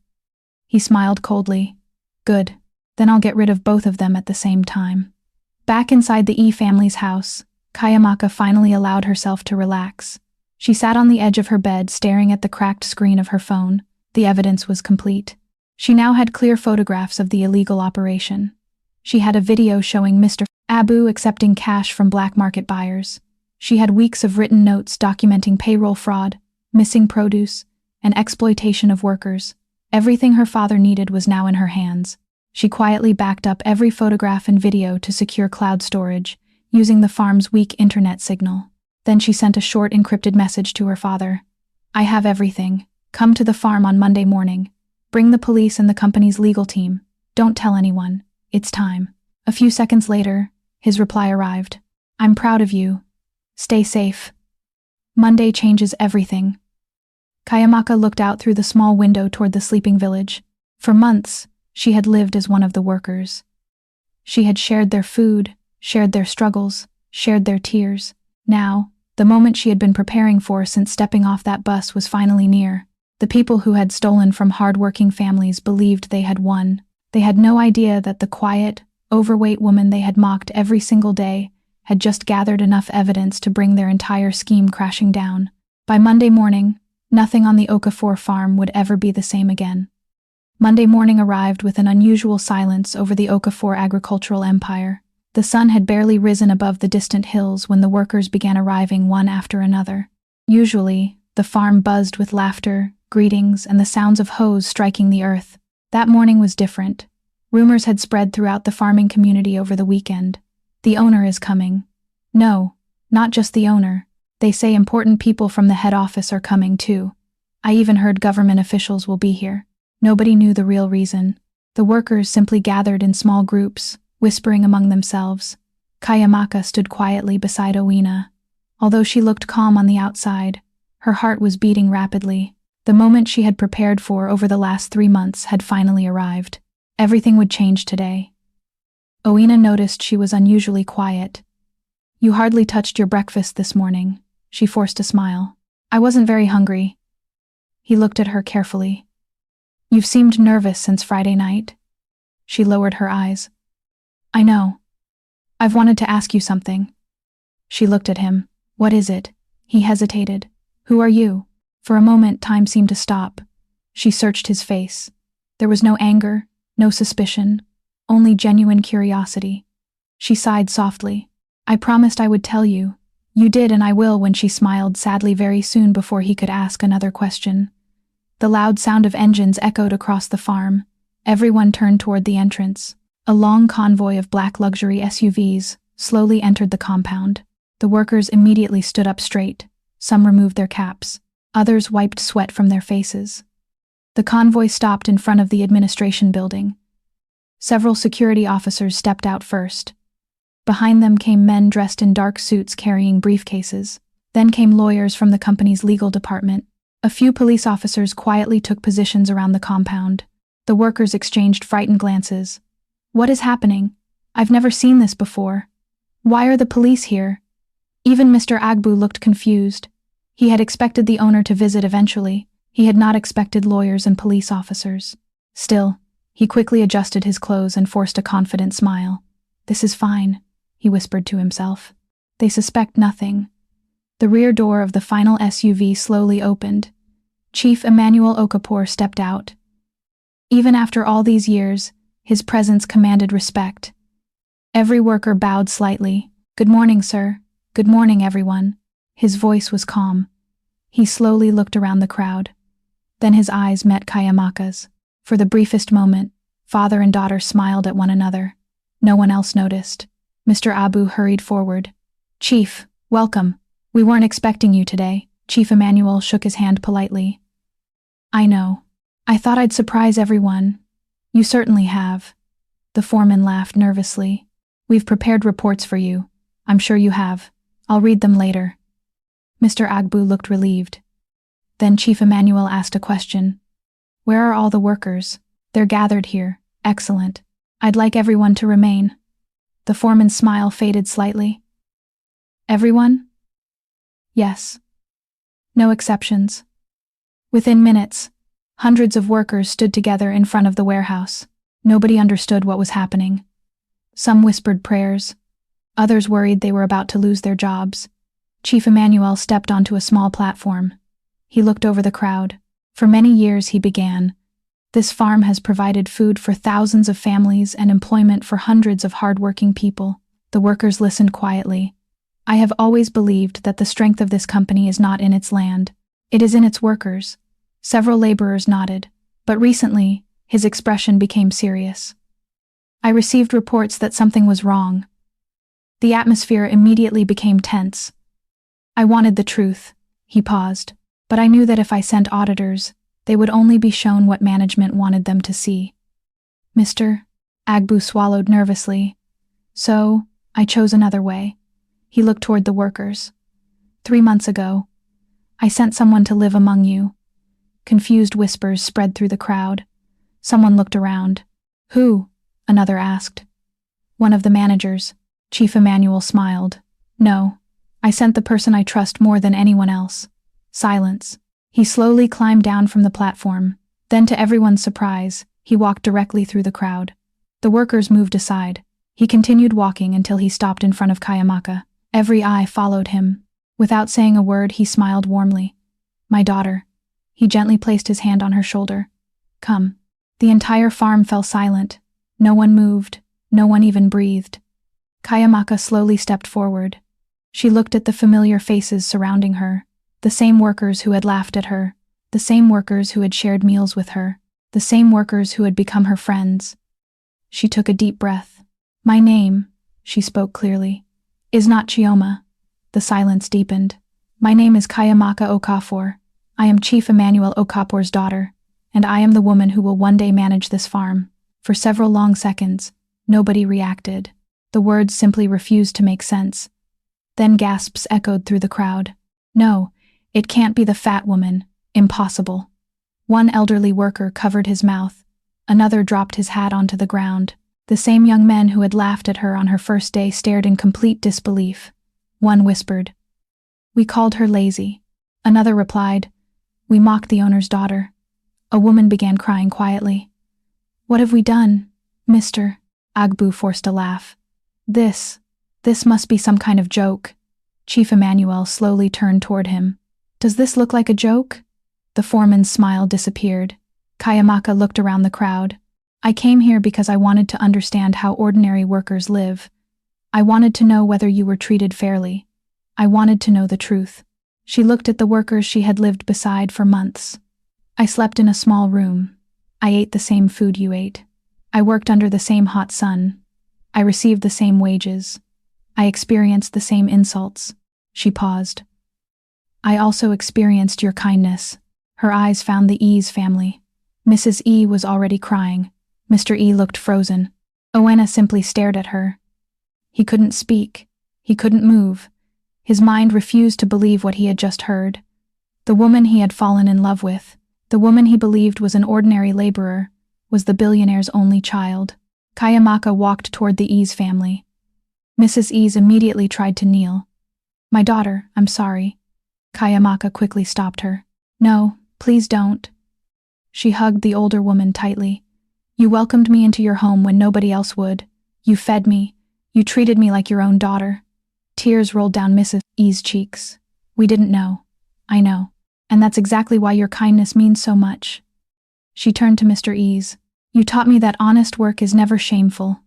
He smiled coldly. Good. Then I'll get rid of both of them at the same time. Back inside the E family's house, Chiamaka finally allowed herself to relax. She sat on the edge of her bed staring at the cracked screen of her phone. The evidence was complete. She now had clear photographs of the illegal operation. She had a video showing Mr. Abu accepting cash from black market buyers. She had weeks of written notes documenting payroll fraud, missing produce, and exploitation of workers. Everything her father needed was now in her hands. She quietly backed up every photograph and video to secure cloud storage, using the farm's weak internet signal. Then she sent a short encrypted message to her father. I have everything. Come to the farm on Monday morning. Bring the police and the company's legal team. Don't tell anyone. It's time. A few seconds later, his reply arrived. I'm proud of you. Stay safe. Monday changes everything. Chiamaka looked out through the small window toward the sleeping village. For months, she had lived as one of the workers. She had shared their food, shared their struggles, shared their tears. Now, the moment she had been preparing for since stepping off that bus was finally near. The people who had stolen from hard-working families believed they had won. They had no idea that the quiet, overweight woman they had mocked every single day had just gathered enough evidence to bring their entire scheme crashing down. By Monday morning, nothing on the Okafor farm would ever be the same again. Monday morning arrived with an unusual silence over the Okafor agricultural empire. The sun had barely risen above the distant hills when the workers began arriving one after another. Usually, the farm buzzed with laughter, greetings, and the sounds of hoes striking the earth. That morning was different. Rumors had spread throughout the farming community over the weekend. The owner is coming. No, not just the owner. They say important people from the head office are coming too. I even heard government officials will be here. Nobody knew the real reason. The workers simply gathered in small groups, whispering among themselves. Chiamaka stood quietly beside Owina. Although she looked calm on the outside, her heart was beating rapidly. The moment she had prepared for over the last 3 months had finally arrived. Everything would change today. Owina noticed she was unusually quiet. "You hardly touched your breakfast this morning," she forced a smile. "I wasn't very hungry." He looked at her carefully. "You've seemed nervous since Friday night." She lowered her eyes. "I know. I've wanted to ask you something." She looked at him. "What is it?" He hesitated. "Who are you?" For a moment, time seemed to stop. She searched his face. There was no anger, no suspicion, only genuine curiosity. She sighed softly. "I promised I would tell you. You did, and I will," when she smiled sadly very soon before he could ask another question. The loud sound of engines echoed across the farm. Everyone turned toward the entrance. A long convoy of black luxury SUVs slowly entered the compound. The workers immediately stood up straight. Some removed their caps. Others wiped sweat from their faces. The convoy stopped in front of the administration building. Several security officers stepped out first. Behind them came men dressed in dark suits carrying briefcases. Then came lawyers from the company's legal department. A few police officers quietly took positions around the compound. The workers exchanged frightened glances. "What is happening? I've never seen this before. Why are the police here?" Even Mr. Agbu looked confused. He had expected the owner to visit eventually. He had not expected lawyers and police officers. Still, he quickly adjusted his clothes and forced a confident smile. "This is fine," he whispered to himself. "They suspect nothing." The rear door of the final SUV slowly opened. Chief Emmanuel Okafor stepped out. Even after all these years, his presence commanded respect. Every worker bowed slightly. "Good morning, sir. Good morning, everyone." His voice was calm. He slowly looked around the crowd. Then his eyes met Chiamaka's. For the briefest moment, father and daughter smiled at one another. No one else noticed. Mr. Abu hurried forward. "Chief, welcome. We weren't expecting you today." Chief Emmanuel shook his hand politely. "I know. I thought I'd surprise everyone." "You certainly have." The foreman laughed nervously. "We've prepared reports for you. I'm sure you have. I'll read them later." Mr. Agbu looked relieved. Then Chief Emmanuel asked a question. "Where are all the workers?" "They're gathered here." "Excellent. I'd like everyone to remain." The foreman's smile faded slightly. "Everyone?" "Yes. No exceptions." Within minutes, hundreds of workers stood together in front of the warehouse. Nobody understood what was happening. Some whispered prayers. Others worried they were about to lose their jobs. Chief Emmanuel stepped onto a small platform. He looked over the crowd. "For many years," he began, "this farm has provided food for thousands of families and employment for hundreds of hard-working people." The workers listened quietly. "I have always believed that the strength of this company is not in its land. It is in its workers." Several laborers nodded, but recently, his expression became serious. "I received reports that something was wrong." The atmosphere immediately became tense. "I wanted the truth." He paused. "But I knew that if I sent auditors, they would only be shown what management wanted them to see." "Mr. Agbu swallowed nervously. "So, I chose another way." He looked toward the workers. 3 months ago, I sent someone to live among you." Confused whispers spread through the crowd. Someone looked around. "Who?" another asked. "One of the managers." Chief Emmanuel smiled. No. I sent the person I trust more than anyone else. Silence. He slowly climbed down from the platform. Then, to everyone's surprise, he walked directly through the crowd. The workers moved aside. He continued walking until he stopped in front of Chiamaka. Every eye followed him. Without saying a word, he smiled warmly. My daughter. He gently placed his hand on her shoulder. Come. The entire farm fell silent. No one moved. No one even breathed. Chiamaka slowly stepped forward. She looked at the familiar faces surrounding her. The same workers who had laughed at her. The same workers who had shared meals with her. The same workers who had become her friends. She took a deep breath. My name, she spoke clearly, is not Chioma. The silence deepened. My name is Chiamaka Okafor. I am Chief Emmanuel Okafor's daughter, and I am the woman who will one day manage this farm. For several long seconds, nobody reacted. The words simply refused to make sense. Then gasps echoed through the crowd. No, it can't be the fat woman. Impossible. One elderly worker covered his mouth. Another dropped his hat onto the ground. The same young men who had laughed at her on her first day stared in complete disbelief. One whispered, We called her lazy. Another replied, We mocked the owner's daughter. A woman began crying quietly. What have we done, Mr. Agbu forced a laugh. This must be some kind of joke. Chief Emmanuel slowly turned toward him. Does this look like a joke? The foreman's smile disappeared. Chiamaka looked around the crowd. I came here because I wanted to understand how ordinary workers live. I wanted to know whether you were treated fairly. I wanted to know the truth. She looked at the workers she had lived beside for months. I slept in a small room. I ate the same food you ate. I worked under the same hot sun. I received the same wages. I experienced the same insults. She paused. I also experienced your kindness. Her eyes found the E's family. Mrs. E was already crying. Mr. E looked frozen. Owena simply stared at her. He couldn't speak. He couldn't move. His mind refused to believe what he had just heard. The woman he had fallen in love with, the woman he believed was an ordinary laborer, was the billionaire's only child. Chiamaka walked toward the E's family. Mrs. E's immediately tried to kneel. My daughter, I'm sorry. Chiamaka quickly stopped her. No, please don't. She hugged the older woman tightly. You welcomed me into your home when nobody else would. You fed me. You treated me like your own daughter. Tears rolled down Mrs. E's cheeks. We didn't know. I know. And that's exactly why your kindness means so much. She turned to Mr. E's. You taught me that honest work is never shameful.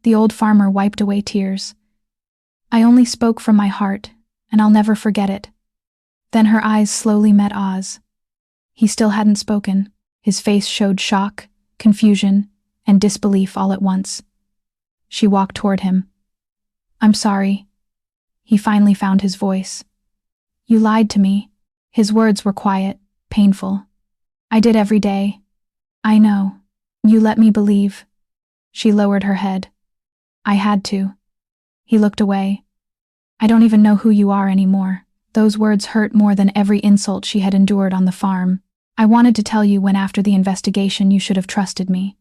The old farmer wiped away tears. I only spoke from my heart, and I'll never forget it. Then her eyes slowly met Oz. He still hadn't spoken. His face showed shock, confusion, and disbelief all at once. She walked toward him. I'm sorry. He finally found his voice. You lied to me. His words were quiet, painful. I did every day. I know. You let me believe. She lowered her head. I had to. He looked away. I don't even know who you are anymore. Those words hurt more than every insult she had endured on the farm. I wanted to tell you when after the investigation you should have trusted me.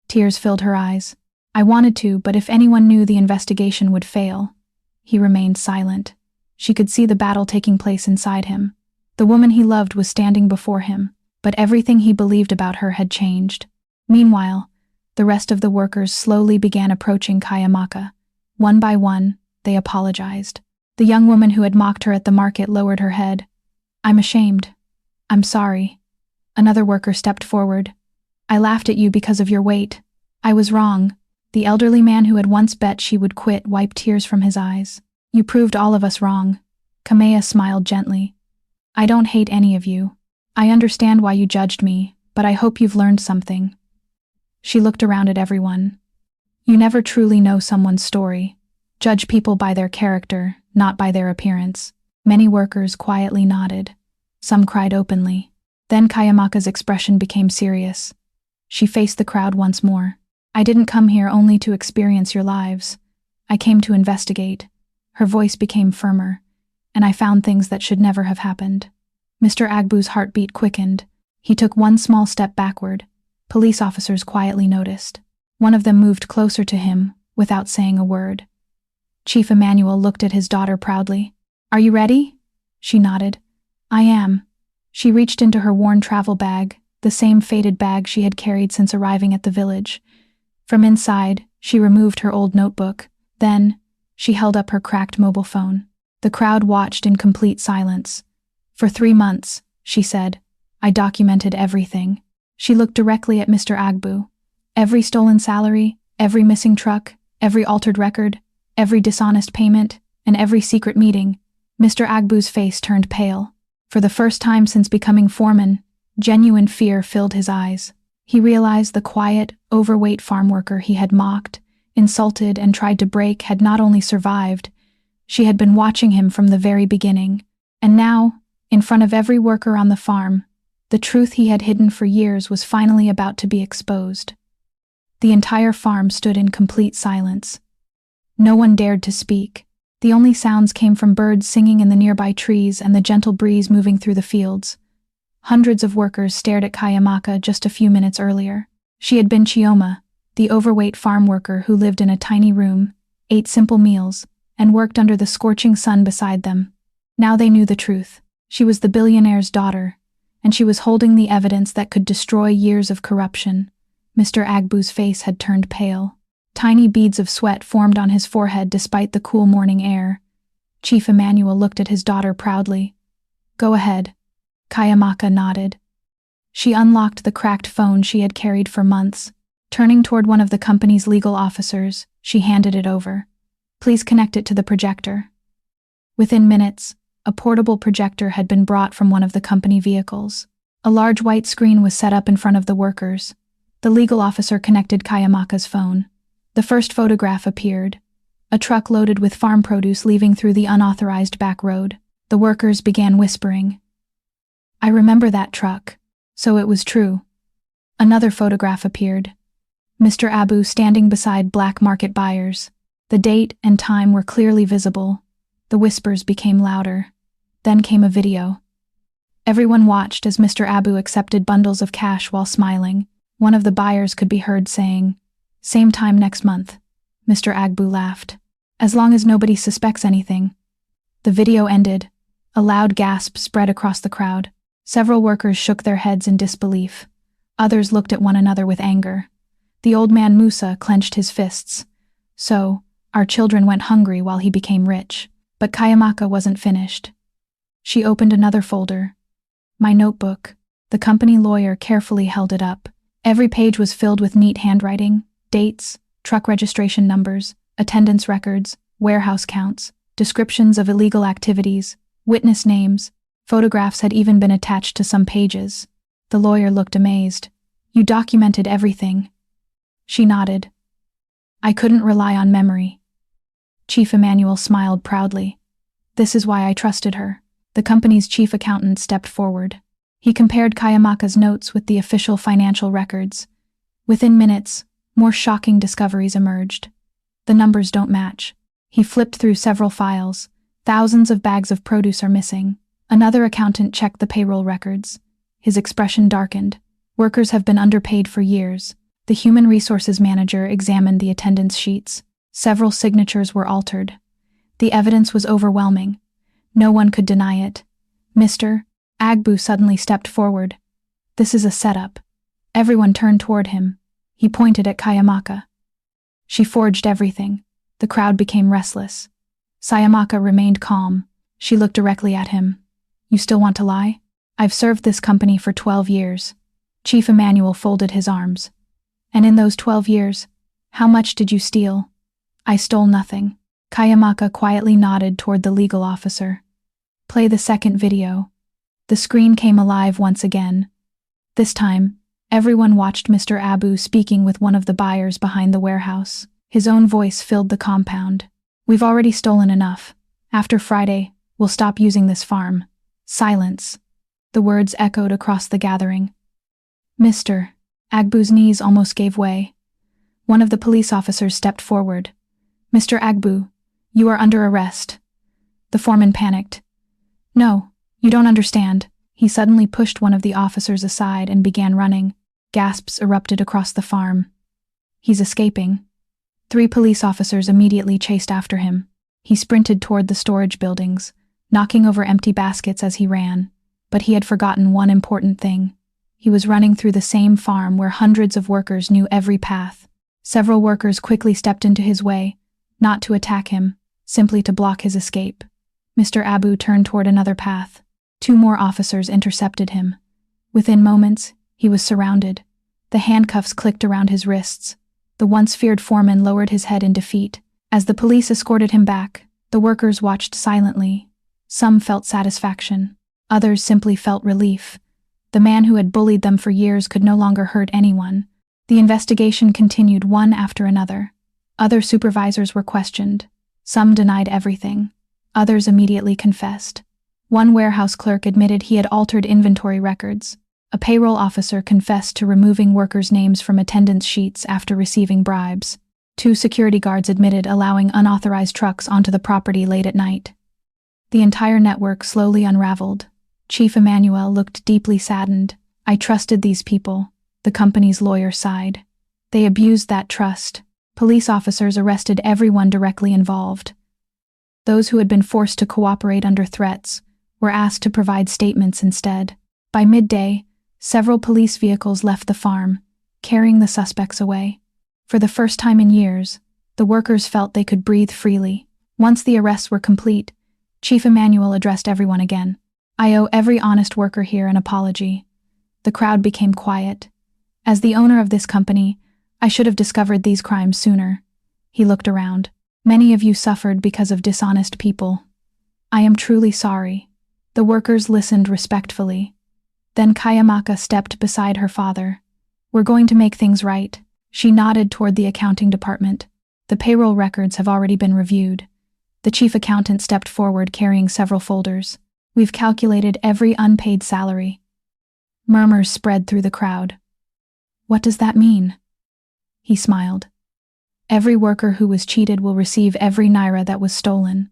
Tears filled her eyes. I wanted to, but if anyone knew the investigation would fail. He remained silent. She could see the battle taking place inside him. The woman he loved was standing before him, but everything he believed about her had changed. Meanwhile, the rest of the workers slowly began approaching Chiamaka. One by one, they apologized. The young woman who had mocked her at the market lowered her head. I'm ashamed. I'm sorry. Another worker stepped forward. I laughed at you because of your weight. I was wrong. The elderly man who had once bet she would quit wiped tears from his eyes. You proved all of us wrong. Kamea smiled gently. I don't hate any of you. I understand why you judged me, but I hope you've learned something. She looked around at everyone. You never truly know someone's story. Judge people by their character, not by their appearance. Many workers quietly nodded. Some cried openly. Then Chiamaka's expression became serious. She faced the crowd once more. I didn't come here only to experience your lives. I came to investigate. Her voice became firmer, and I found things that should never have happened. Mr. Agbu's heartbeat quickened. He took one small step backward. Police officers quietly noticed. One of them moved closer to him, without saying a word. Chief Emmanuel looked at his daughter proudly. "Are you ready?" She nodded. "I am." She reached into her worn travel bag, the same faded bag she had carried since arriving at the village. From inside, she removed her old notebook. Then, she held up her cracked mobile phone. The crowd watched in complete silence. "For 3 months," she said, "I documented everything." She looked directly at Mr. Agbu. Every stolen salary, every missing truck, every altered record, every dishonest payment, and every secret meeting. Mr. Agbu's face turned pale. For the first time since becoming foreman, genuine fear filled his eyes. He realized the quiet, overweight farm worker he had mocked, insulted, and tried to break had not only survived, she had been watching him from the very beginning. And now, in front of every worker on the farm, the truth he had hidden for years was finally about to be exposed. The entire farm stood in complete silence. No one dared to speak. The only sounds came from birds singing in the nearby trees and the gentle breeze moving through the fields. Hundreds of workers stared at Chiamaka just a few minutes earlier. She had been Chioma, the overweight farm worker who lived in a tiny room, ate simple meals, and worked under the scorching sun beside them. Now they knew the truth. She was the billionaire's daughter, and she was holding the evidence that could destroy years of corruption. Mr. Agbu's face had turned pale. Tiny beads of sweat formed on his forehead despite the cool morning air. Chief Emmanuel looked at his daughter proudly. "Go ahead." Chiamaka nodded. She unlocked the cracked phone she had carried for months. Turning toward one of the company's legal officers, she handed it over. "Please connect it to the projector." Within minutes, a portable projector had been brought from one of the company vehicles. A large white screen was set up in front of the workers. The legal officer connected Chiamaka's phone. The first photograph appeared. A truck loaded with farm produce leaving through the unauthorized back road. The workers began whispering. "I remember that truck. So it was true." Another photograph appeared. Mr. Abu standing beside black market buyers. The date and time were clearly visible. The whispers became louder. Then came a video. Everyone watched as Mr. Abu accepted bundles of cash while smiling. One of the buyers could be heard saying, "Same time next month." Mr. Agbu laughed. "As long as nobody suspects anything." The video ended. A loud gasp spread across the crowd. Several workers shook their heads in disbelief. Others looked at one another with anger. The old man Musa clenched his fists. "So, our children went hungry while he became rich." But Chiamaka wasn't finished. She opened another folder. "My notebook." The company lawyer carefully held it up. Every page was filled with neat handwriting, dates, truck registration numbers, attendance records, warehouse counts, descriptions of illegal activities, witness names. Photographs had even been attached to some pages. The lawyer looked amazed. "You documented everything." She nodded. "I couldn't rely on memory." Chief Emmanuel smiled proudly. "This is why I trusted her." The company's chief accountant stepped forward. He compared Chiamaka's notes with the official financial records. Within minutes, more shocking discoveries emerged. The numbers don't match. He flipped through several files. Thousands of bags of produce are missing. Another accountant checked the payroll records. His expression darkened. Workers have been underpaid for years. The human resources manager examined the attendance sheets. Several signatures were altered. The evidence was overwhelming. No one could deny it. Mr. Agbu suddenly stepped forward. "This is a setup." Everyone turned toward him. He pointed at Chiamaka. "She forged everything." The crowd became restless. Chiamaka remained calm. She looked directly at him. "You still want to lie? I've served this company for 12 years. Chief Emmanuel folded his arms. "And in those 12 years, how much did you steal?" "I stole nothing." Chiamaka quietly nodded toward the legal officer. "Play the second video." The screen came alive once again. This time, everyone watched Mr. Abu speaking with one of the buyers behind the warehouse. His own voice filled the compound. "We've already stolen enough. After Friday, we'll stop using this farm." Silence. The words echoed across the gathering. "Mr. Agbu's knees almost gave way. One of the police officers stepped forward. "Mr. Agbu, you are under arrest." The foreman panicked. "No, you don't understand." He suddenly pushed one of the officers aside and began running. Gasps erupted across the farm. "He's escaping." 3 police officers immediately chased after him. He sprinted toward the storage buildings, knocking over empty baskets as he ran. But he had forgotten one important thing. He was running through the same farm where hundreds of workers knew every path. Several workers quickly stepped into his way, not to attack him, simply to block his escape. Mr. Abu turned toward another path. 2 more officers intercepted him. Within moments, he was surrounded. The handcuffs clicked around his wrists. The once feared foreman lowered his head in defeat. As the police escorted him back, the workers watched silently. Some felt satisfaction. Others simply felt relief. The man who had bullied them for years could no longer hurt anyone. The investigation continued one after another. Other supervisors were questioned. Some denied everything. Others immediately confessed. One warehouse clerk admitted he had altered inventory records. A payroll officer confessed to removing workers' names from attendance sheets after receiving bribes. 2 security guards admitted allowing unauthorized trucks onto the property late at night. The entire network slowly unraveled. Chief Emmanuel looked deeply saddened. "I trusted these people," the company's lawyer sighed. "They abused that trust." Police officers arrested everyone directly involved. Those who had been forced to cooperate under threats were asked to provide statements instead. By midday, several police vehicles left the farm, carrying the suspects away. For the first time in years, the workers felt they could breathe freely. Once the arrests were complete, Chief Emmanuel addressed everyone again. "I owe every honest worker here an apology." The crowd became quiet. "As the owner of this company, I should have discovered these crimes sooner." He looked around. "Many of you suffered because of dishonest people. I am truly sorry." The workers listened respectfully. Then Chiamaka stepped beside her father. "We're going to make things right." She nodded toward the accounting department. "The payroll records have already been reviewed." The chief accountant stepped forward carrying several folders. "We've calculated every unpaid salary." Murmurs spread through the crowd. "What does that mean?" He smiled. "Every worker who was cheated will receive every naira that was stolen."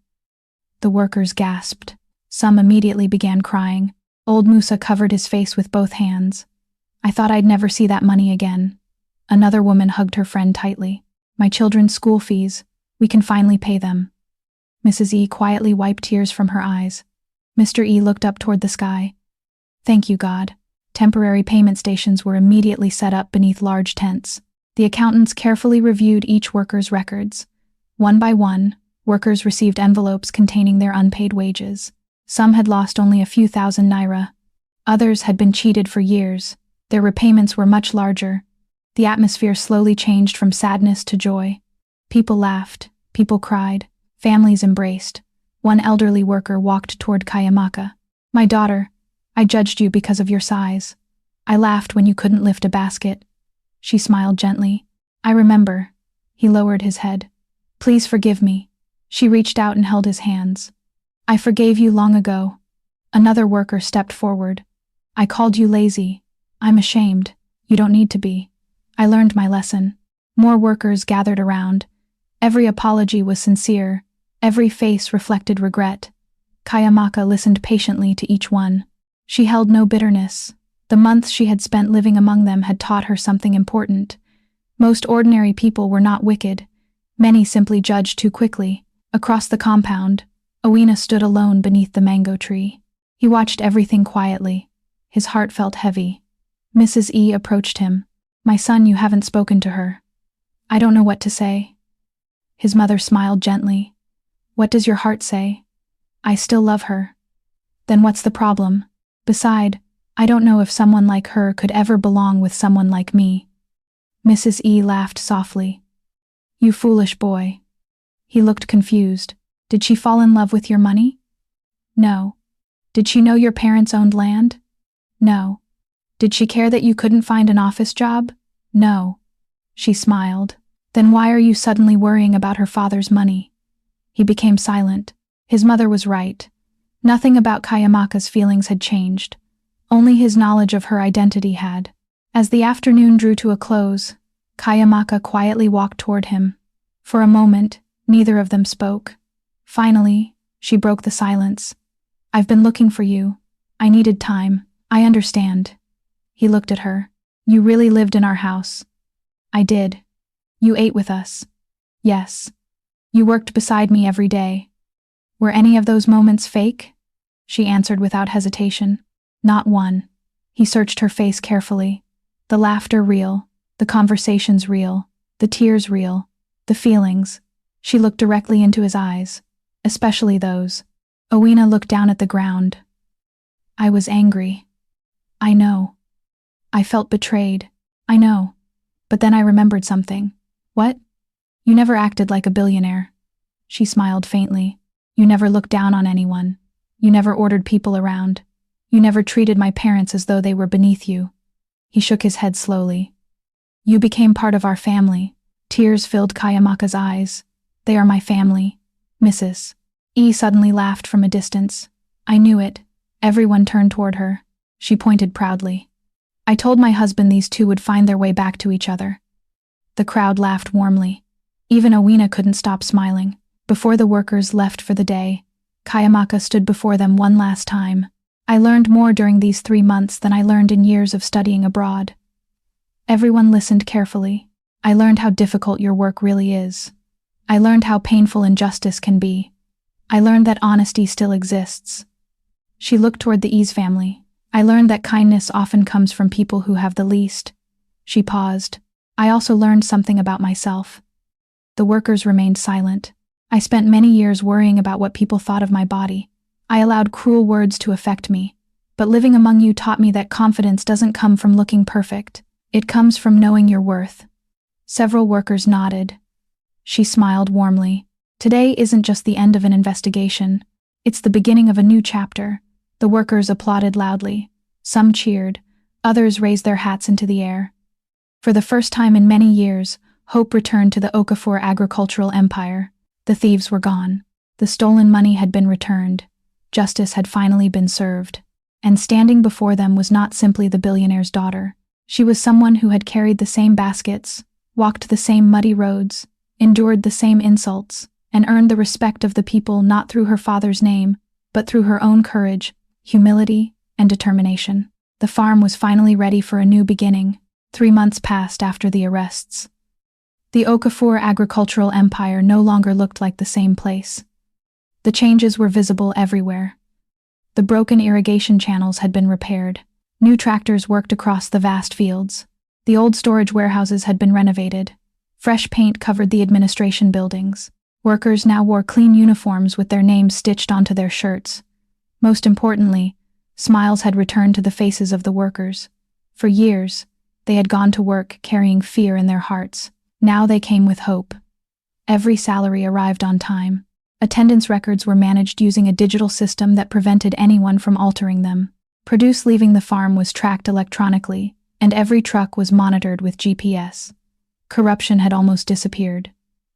The workers gasped. Some immediately began crying. Old Musa covered his face with both hands. "I thought I'd never see that money again." Another woman hugged her friend tightly. "My children's school fees, we can finally pay them." Mrs. E quietly wiped tears from her eyes. Mr. E looked up toward the sky. "Thank you, God." Temporary payment stations were immediately set up beneath large tents. The accountants carefully reviewed each worker's records. One by one, workers received envelopes containing their unpaid wages. Some had lost only a few thousand naira. Others had been cheated for years. Their repayments were much larger. The atmosphere slowly changed from sadness to joy. People laughed, people cried, families embraced. One elderly worker walked toward Chiamaka. "My daughter, I judged you because of your size. I laughed when you couldn't lift a basket." She smiled gently. "I remember." He lowered his head. "Please forgive me." She reached out and held his hands. "I forgave you long ago." Another worker stepped forward. "I called you lazy. I'm ashamed. You don't need to be. I learned my lesson." More workers gathered around. Every apology was sincere. Every face reflected regret. Chiamaka listened patiently to each one. She held no bitterness. The months she had spent living among them had taught her something important. Most ordinary people were not wicked. Many simply judged too quickly. Across the compound, Owina stood alone beneath the mango tree. He watched everything quietly. His heart felt heavy. Mrs. E approached him. "My son, you haven't spoken to her." "I don't know what to say." His mother smiled gently. "What does your heart say?" "I still love her." "Then what's the problem? Beside, I don't know if someone like her could ever belong with someone like me." Mrs. E laughed softly. "You foolish boy." He looked confused. "Did she fall in love with your money?" "No." "Did she know your parents owned land?" "No." "Did she care that you couldn't find an office job?" "No." She smiled. "Then why are you suddenly worrying about her father's money?" He became silent. His mother was right. Nothing about Chiamaka's feelings had changed. Only his knowledge of her identity had. As the afternoon drew to a close, Chiamaka quietly walked toward him. For a moment, neither of them spoke. Finally, she broke the silence. "I've been looking for you. I needed time. I understand." He looked at her. "You really lived in our house." "I did." "You ate with us." "Yes." You worked beside me every day. Were any of those moments fake? She answered without hesitation. Not one. He searched her face carefully. The laughter real, the conversations real, the tears real, the feelings. She looked directly into his eyes, especially those. Owina looked down at the ground. I was angry. I know. I felt betrayed. I know. But then I remembered something. What? You never acted like a billionaire. She smiled faintly. You never looked down on anyone. You never ordered people around. You never treated my parents as though they were beneath you. He shook his head slowly. You became part of our family. Tears filled Chiamaka's eyes. They are my family. Mrs. E suddenly laughed from a distance. I knew it. Everyone turned toward her. She pointed proudly. I told my husband these two would find their way back to each other. The crowd laughed warmly. Even Owina couldn't stop smiling. Before the workers left for the day, Chiamaka stood before them one last time. I learned more during these 3 months than I learned in years of studying abroad. Everyone listened carefully. I learned how difficult your work really is. I learned how painful injustice can be. I learned that honesty still exists. She looked toward the Ease family. I learned that kindness often comes from people who have the least. She paused. I also learned something about myself. The workers remained silent. I spent many years worrying about what people thought of my body. I allowed cruel words to affect me. But living among you taught me that confidence doesn't come from looking perfect. It comes from knowing your worth. Several workers nodded. She smiled warmly. Today isn't just the end of an investigation. It's the beginning of a new chapter. The workers applauded loudly. Some cheered. Others raised their hats into the air. For the first time in many years, hope returned to the Okafor agricultural empire. The thieves were gone. The stolen money had been returned. Justice had finally been served. And standing before them was not simply the billionaire's daughter. She was someone who had carried the same baskets, walked the same muddy roads, endured the same insults, and earned the respect of the people not through her father's name, but through her own courage, humility, and determination. The farm was finally ready for a new beginning. 3 months passed after the arrests. The Okafor agricultural empire no longer looked like the same place. The changes were visible everywhere. The broken irrigation channels had been repaired. New tractors worked across the vast fields. The old storage warehouses had been renovated. Fresh paint covered the administration buildings. Workers now wore clean uniforms with their names stitched onto their shirts. Most importantly, smiles had returned to the faces of the workers. For years, they had gone to work carrying fear in their hearts. Now they came with hope. Every salary arrived on time. Attendance records were managed using a digital system that prevented anyone from altering them. Produce leaving the farm was tracked electronically, and every truck was monitored with GPS. Corruption had almost disappeared.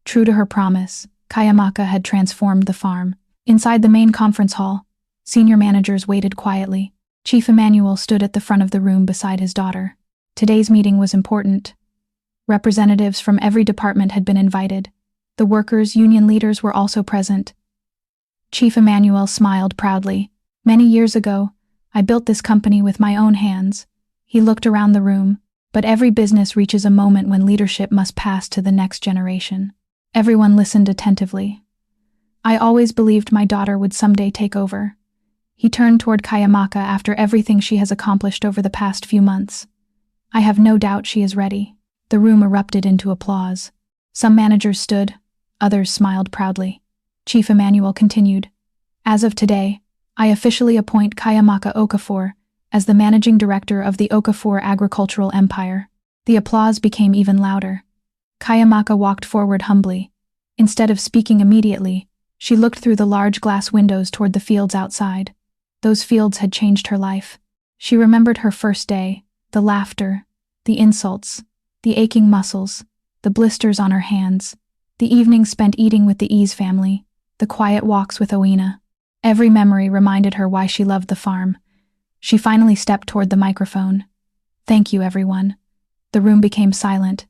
True to her promise, Chiamaka had transformed the farm. Inside the main conference hall, senior managers waited quietly. Chief Emmanuel stood at the front of the room beside his daughter. Today's meeting was important. Representatives from every department had been invited. The workers' union leaders were also present. Chief Emmanuel smiled proudly. Many years ago, I built this company with my own hands. He looked around the room, but every business reaches a moment when leadership must pass to the next generation. Everyone listened attentively. I always believed my daughter would someday take over. He turned toward Chiamaka after everything she has accomplished over the past few months. I have no doubt she is ready. The room erupted into applause. Some managers stood, others smiled proudly. Chief Emmanuel continued. As of today, I officially appoint Chiamaka Okafor as the managing director of the Okafor agricultural empire. The applause became even louder. Chiamaka walked forward humbly. Instead of speaking immediately, she looked through the large glass windows toward the fields outside. Those fields had changed her life. She remembered her first day, the laughter, the insults, the aching muscles, the blisters on her hands, the evenings spent eating with the Ease family, the quiet walks with Owina. Every memory reminded her why she loved the farm. She finally stepped toward the microphone. Thank you, everyone. The room became silent.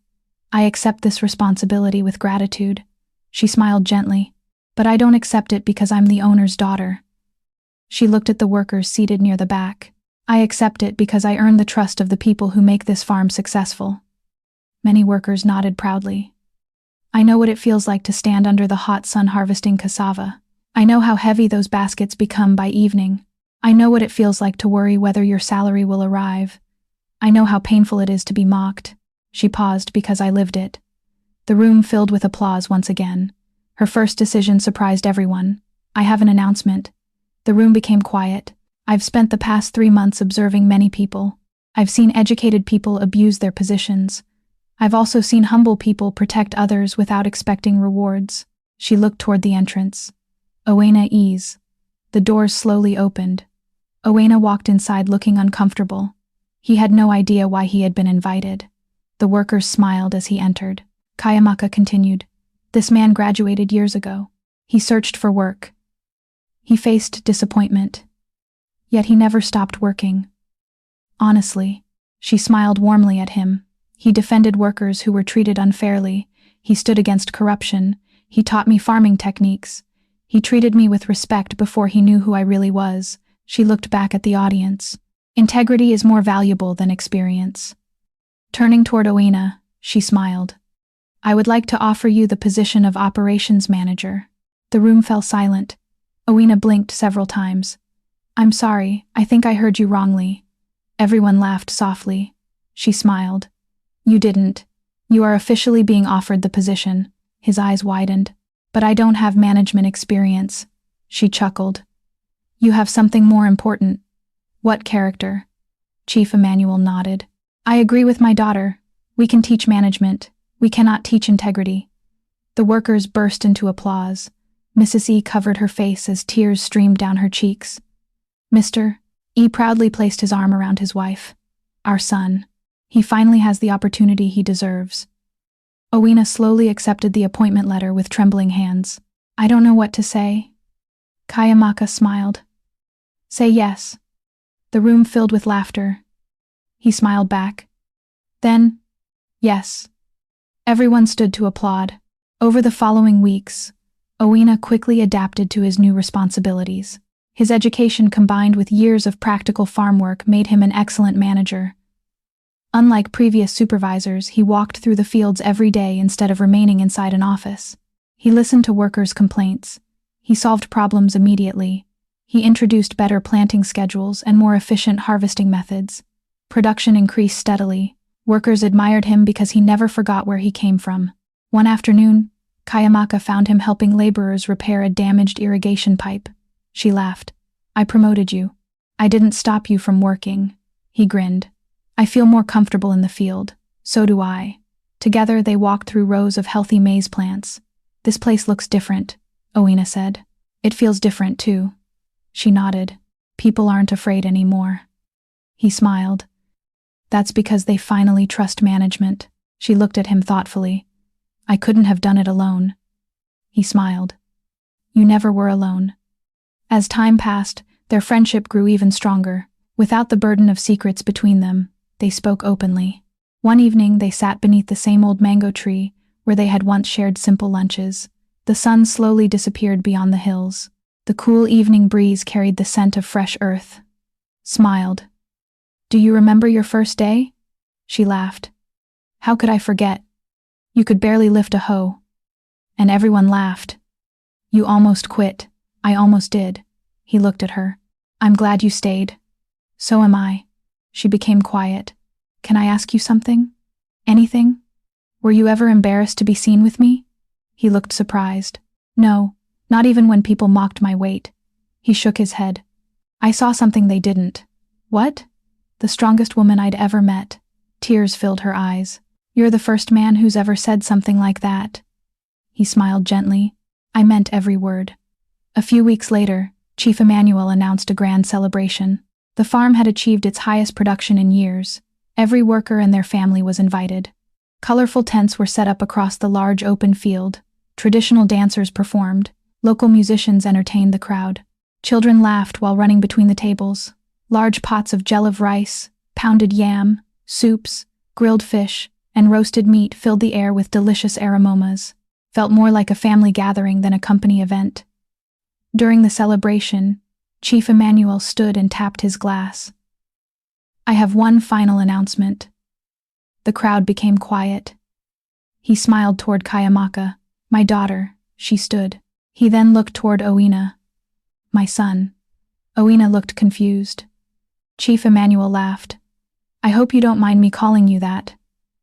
I accept this responsibility with gratitude. She smiled gently. But I don't accept it because I'm the owner's daughter. She looked at the workers seated near the back. I accept it because I earned the trust of the people who make this farm successful. Many workers nodded proudly. I know what it feels like to stand under the hot sun harvesting cassava. I know how heavy those baskets become by evening. I know what it feels like to worry whether your salary will arrive. I know how painful it is to be mocked." She paused because I lived it. The room filled with applause once again. Her first decision surprised everyone. "I have an announcement." The room became quiet. I've spent the past 3 months observing many people. I've seen educated people abuse their positions. I've also seen humble people protect others without expecting rewards. She looked toward the entrance. "Owena ease." The doors slowly opened. Owena walked inside looking uncomfortable. He had no idea why he had been invited. The workers smiled as he entered. Chiamaka continued. "This man graduated years ago. He searched for work. He faced disappointment. Yet he never stopped working. Honestly." She smiled warmly at him. "He defended workers who were treated unfairly. He stood against corruption. He taught me farming techniques. He treated me with respect before he knew who I really was." She looked back at the audience. "Integrity is more valuable than experience." Turning toward Owena, she smiled. "I would like to offer you the position of operations manager." The room fell silent. Owena blinked several times. "I'm sorry, I think I heard you wrongly." Everyone laughed softly. She smiled. "You didn't. You are officially being offered the position." His eyes widened. "But I don't have management experience." She chuckled. "You have something more important." "What character?" Chief Emmanuel nodded. "I agree with my daughter. We can teach management. We cannot teach integrity." The workers burst into applause. Mrs. E covered her face as tears streamed down her cheeks. Mr. E proudly placed his arm around his wife. "Our son. He finally has the opportunity he deserves." Owena slowly accepted the appointment letter with trembling hands. "I don't know what to say." Chiamaka smiled. "Say yes." The room filled with laughter. He smiled back. "Then, yes." Everyone stood to applaud. Over the following weeks, Owena quickly adapted to his new responsibilities. His education combined with years of practical farm work made him an excellent manager. Unlike previous supervisors, he walked through the fields every day instead of remaining inside an office. He listened to workers' complaints. He solved problems immediately. He introduced better planting schedules and more efficient harvesting methods. Production increased steadily. Workers admired him because he never forgot where he came from. One afternoon, Chiamaka found him helping laborers repair a damaged irrigation pipe. She laughed. "I promoted you. I didn't stop you from working." He grinned. "I feel more comfortable in the field." "So do I." Together they walked through rows of healthy maize plants. "This place looks different," Owena said. "It feels different too." She nodded. "People aren't afraid anymore." He smiled. "That's because they finally trust management." She looked at him thoughtfully. "I couldn't have done it alone." He smiled. "You never were alone." As time passed, their friendship grew even stronger. Without the burden of secrets between them, they spoke openly. One evening they sat beneath the same old mango tree where they had once shared simple lunches. The sun slowly disappeared beyond the hills. The cool evening breeze carried the scent of fresh earth. Smiled. "Do you remember your first day?" She laughed. "How could I forget? You could barely lift a hoe." And everyone laughed. "You almost quit." "I almost did." He looked at her. "I'm glad you stayed." "So am I." She became quiet. "Can I ask you something? Anything? Were you ever embarrassed to be seen with me?" He looked surprised. "No, not even when people mocked my weight." He shook his head. "I saw something they didn't." "What?" "The strongest woman I'd ever met." Tears filled her eyes. "You're the first man who's ever said something like that." He smiled gently. "I meant every word." A few weeks later, Chief Emmanuel announced a grand celebration. The farm had achieved its highest production in years. Every worker and their family was invited. Colorful tents were set up across the large open field. Traditional dancers performed. Local musicians entertained the crowd. Children laughed while running between the tables. Large pots of jollof rice, pounded yam, soups, grilled fish, and roasted meat filled the air with delicious aromas. Felt more like a family gathering than a company event. During the celebration, Chief Emmanuel stood and tapped his glass. "I have one final announcement." The crowd became quiet. He smiled toward Chiamaka. My daughter, she stood. He then looked toward Owina. My son. Owina looked confused. Chief Emmanuel laughed. I hope you don't mind me calling you that.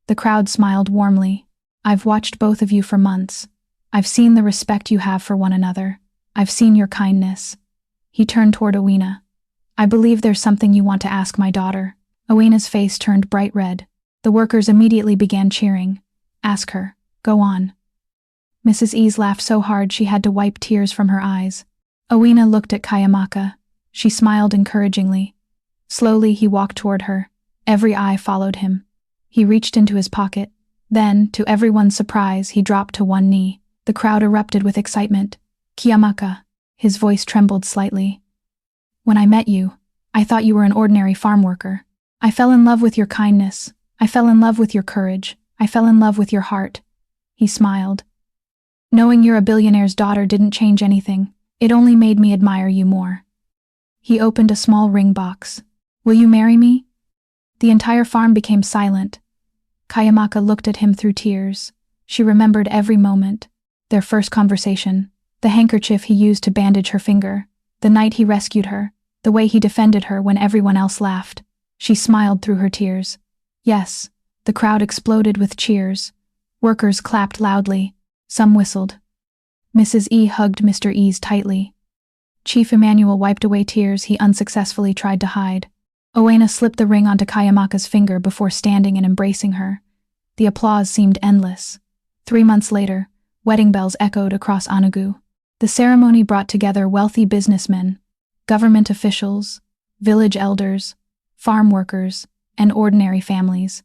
The crowd smiled warmly. I've watched both of you for months. I've seen the respect you have for one another. I've seen your kindness. He turned toward Owina. I believe there's something you want to ask my daughter. Owina's face turned bright red. The workers immediately began cheering. Ask her. Go on. Mrs. Ease laughed so hard she had to wipe tears from her eyes. Owina looked at Chiamaka. She smiled encouragingly. Slowly he walked toward her. Every eye followed him. He reached into his pocket. Then, to everyone's surprise, he dropped to one knee. The crowd erupted with excitement. Chiamaka. His voice trembled slightly. When I met you, I thought you were an ordinary farm worker. I fell in love with your kindness. I fell in love with your courage. I fell in love with your heart. He smiled. Knowing you're a billionaire's daughter didn't change anything. It only made me admire you more. He opened a small ring box. Will you marry me? The entire farm became silent. Chiamaka looked at him through tears. She remembered every moment. Their first conversation, the handkerchief he used to bandage her finger, the night he rescued her, the way he defended her when everyone else laughed. She smiled through her tears. Yes, the crowd exploded with cheers. Workers clapped loudly. Some whistled. Mrs. E hugged Mr. Ease tightly. Chief Emmanuel wiped away tears he unsuccessfully tried to hide. Owina slipped the ring onto Chiamaka's finger before standing and embracing her. The applause seemed endless. 3 months later, wedding bells echoed across Enugu. The ceremony brought together wealthy businessmen, government officials, village elders, farm workers, and ordinary families.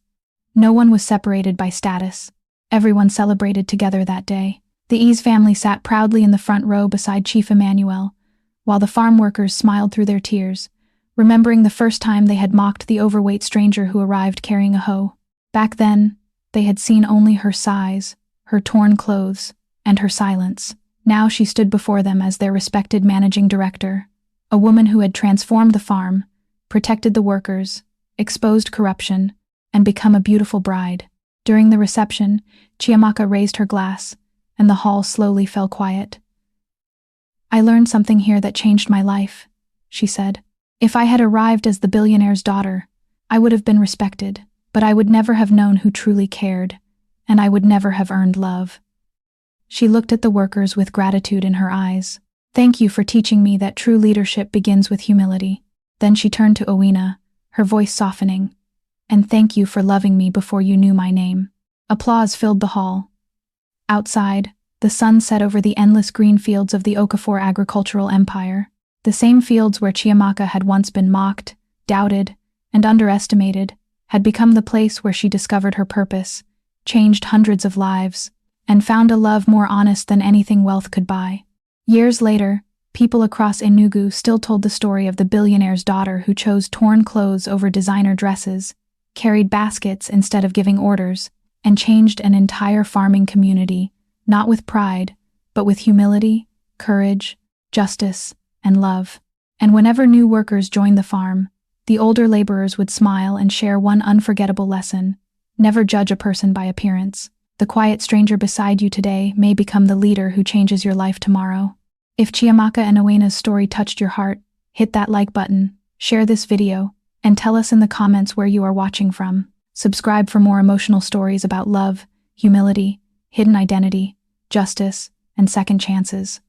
No one was separated by status. Everyone celebrated together that day. The Ease family sat proudly in the front row beside Chief Emmanuel, while the farm workers smiled through their tears, remembering the first time they had mocked the overweight stranger who arrived carrying a hoe. Back then, they had seen only her size, her torn clothes, and her silence. Now she stood before them as their respected managing director, a woman who had transformed the farm, protected the workers, exposed corruption, and become a beautiful bride. During the reception, Chiamaka raised her glass, and the hall slowly fell quiet. I learned something here that changed my life, she said. If I had arrived as the billionaire's daughter, I would have been respected, but I would never have known who truly cared, and I would never have earned love. She looked at the workers with gratitude in her eyes. Thank you for teaching me that true leadership begins with humility. Then she turned to Owina, her voice softening. And thank you for loving me before you knew my name. Applause filled the hall. Outside, the sun set over the endless green fields of the Okafor agricultural empire. The same fields where Chiamaka had once been mocked, doubted, and underestimated, had become the place where she discovered her purpose, changed hundreds of lives, and found a love more honest than anything wealth could buy. Years later, people across Enugu still told the story of the billionaire's daughter who chose torn clothes over designer dresses, carried baskets instead of giving orders, and changed an entire farming community, not with pride, but with humility, courage, justice, and love. And whenever new workers joined the farm, the older laborers would smile and share one unforgettable lesson: never judge a person by appearance. The quiet stranger beside you today may become the leader who changes your life tomorrow. If Chiamaka and Owina's story touched your heart, hit that like button, share this video, and tell us in the comments where you are watching from. Subscribe for more emotional stories about love, humility, hidden identity, justice, and second chances.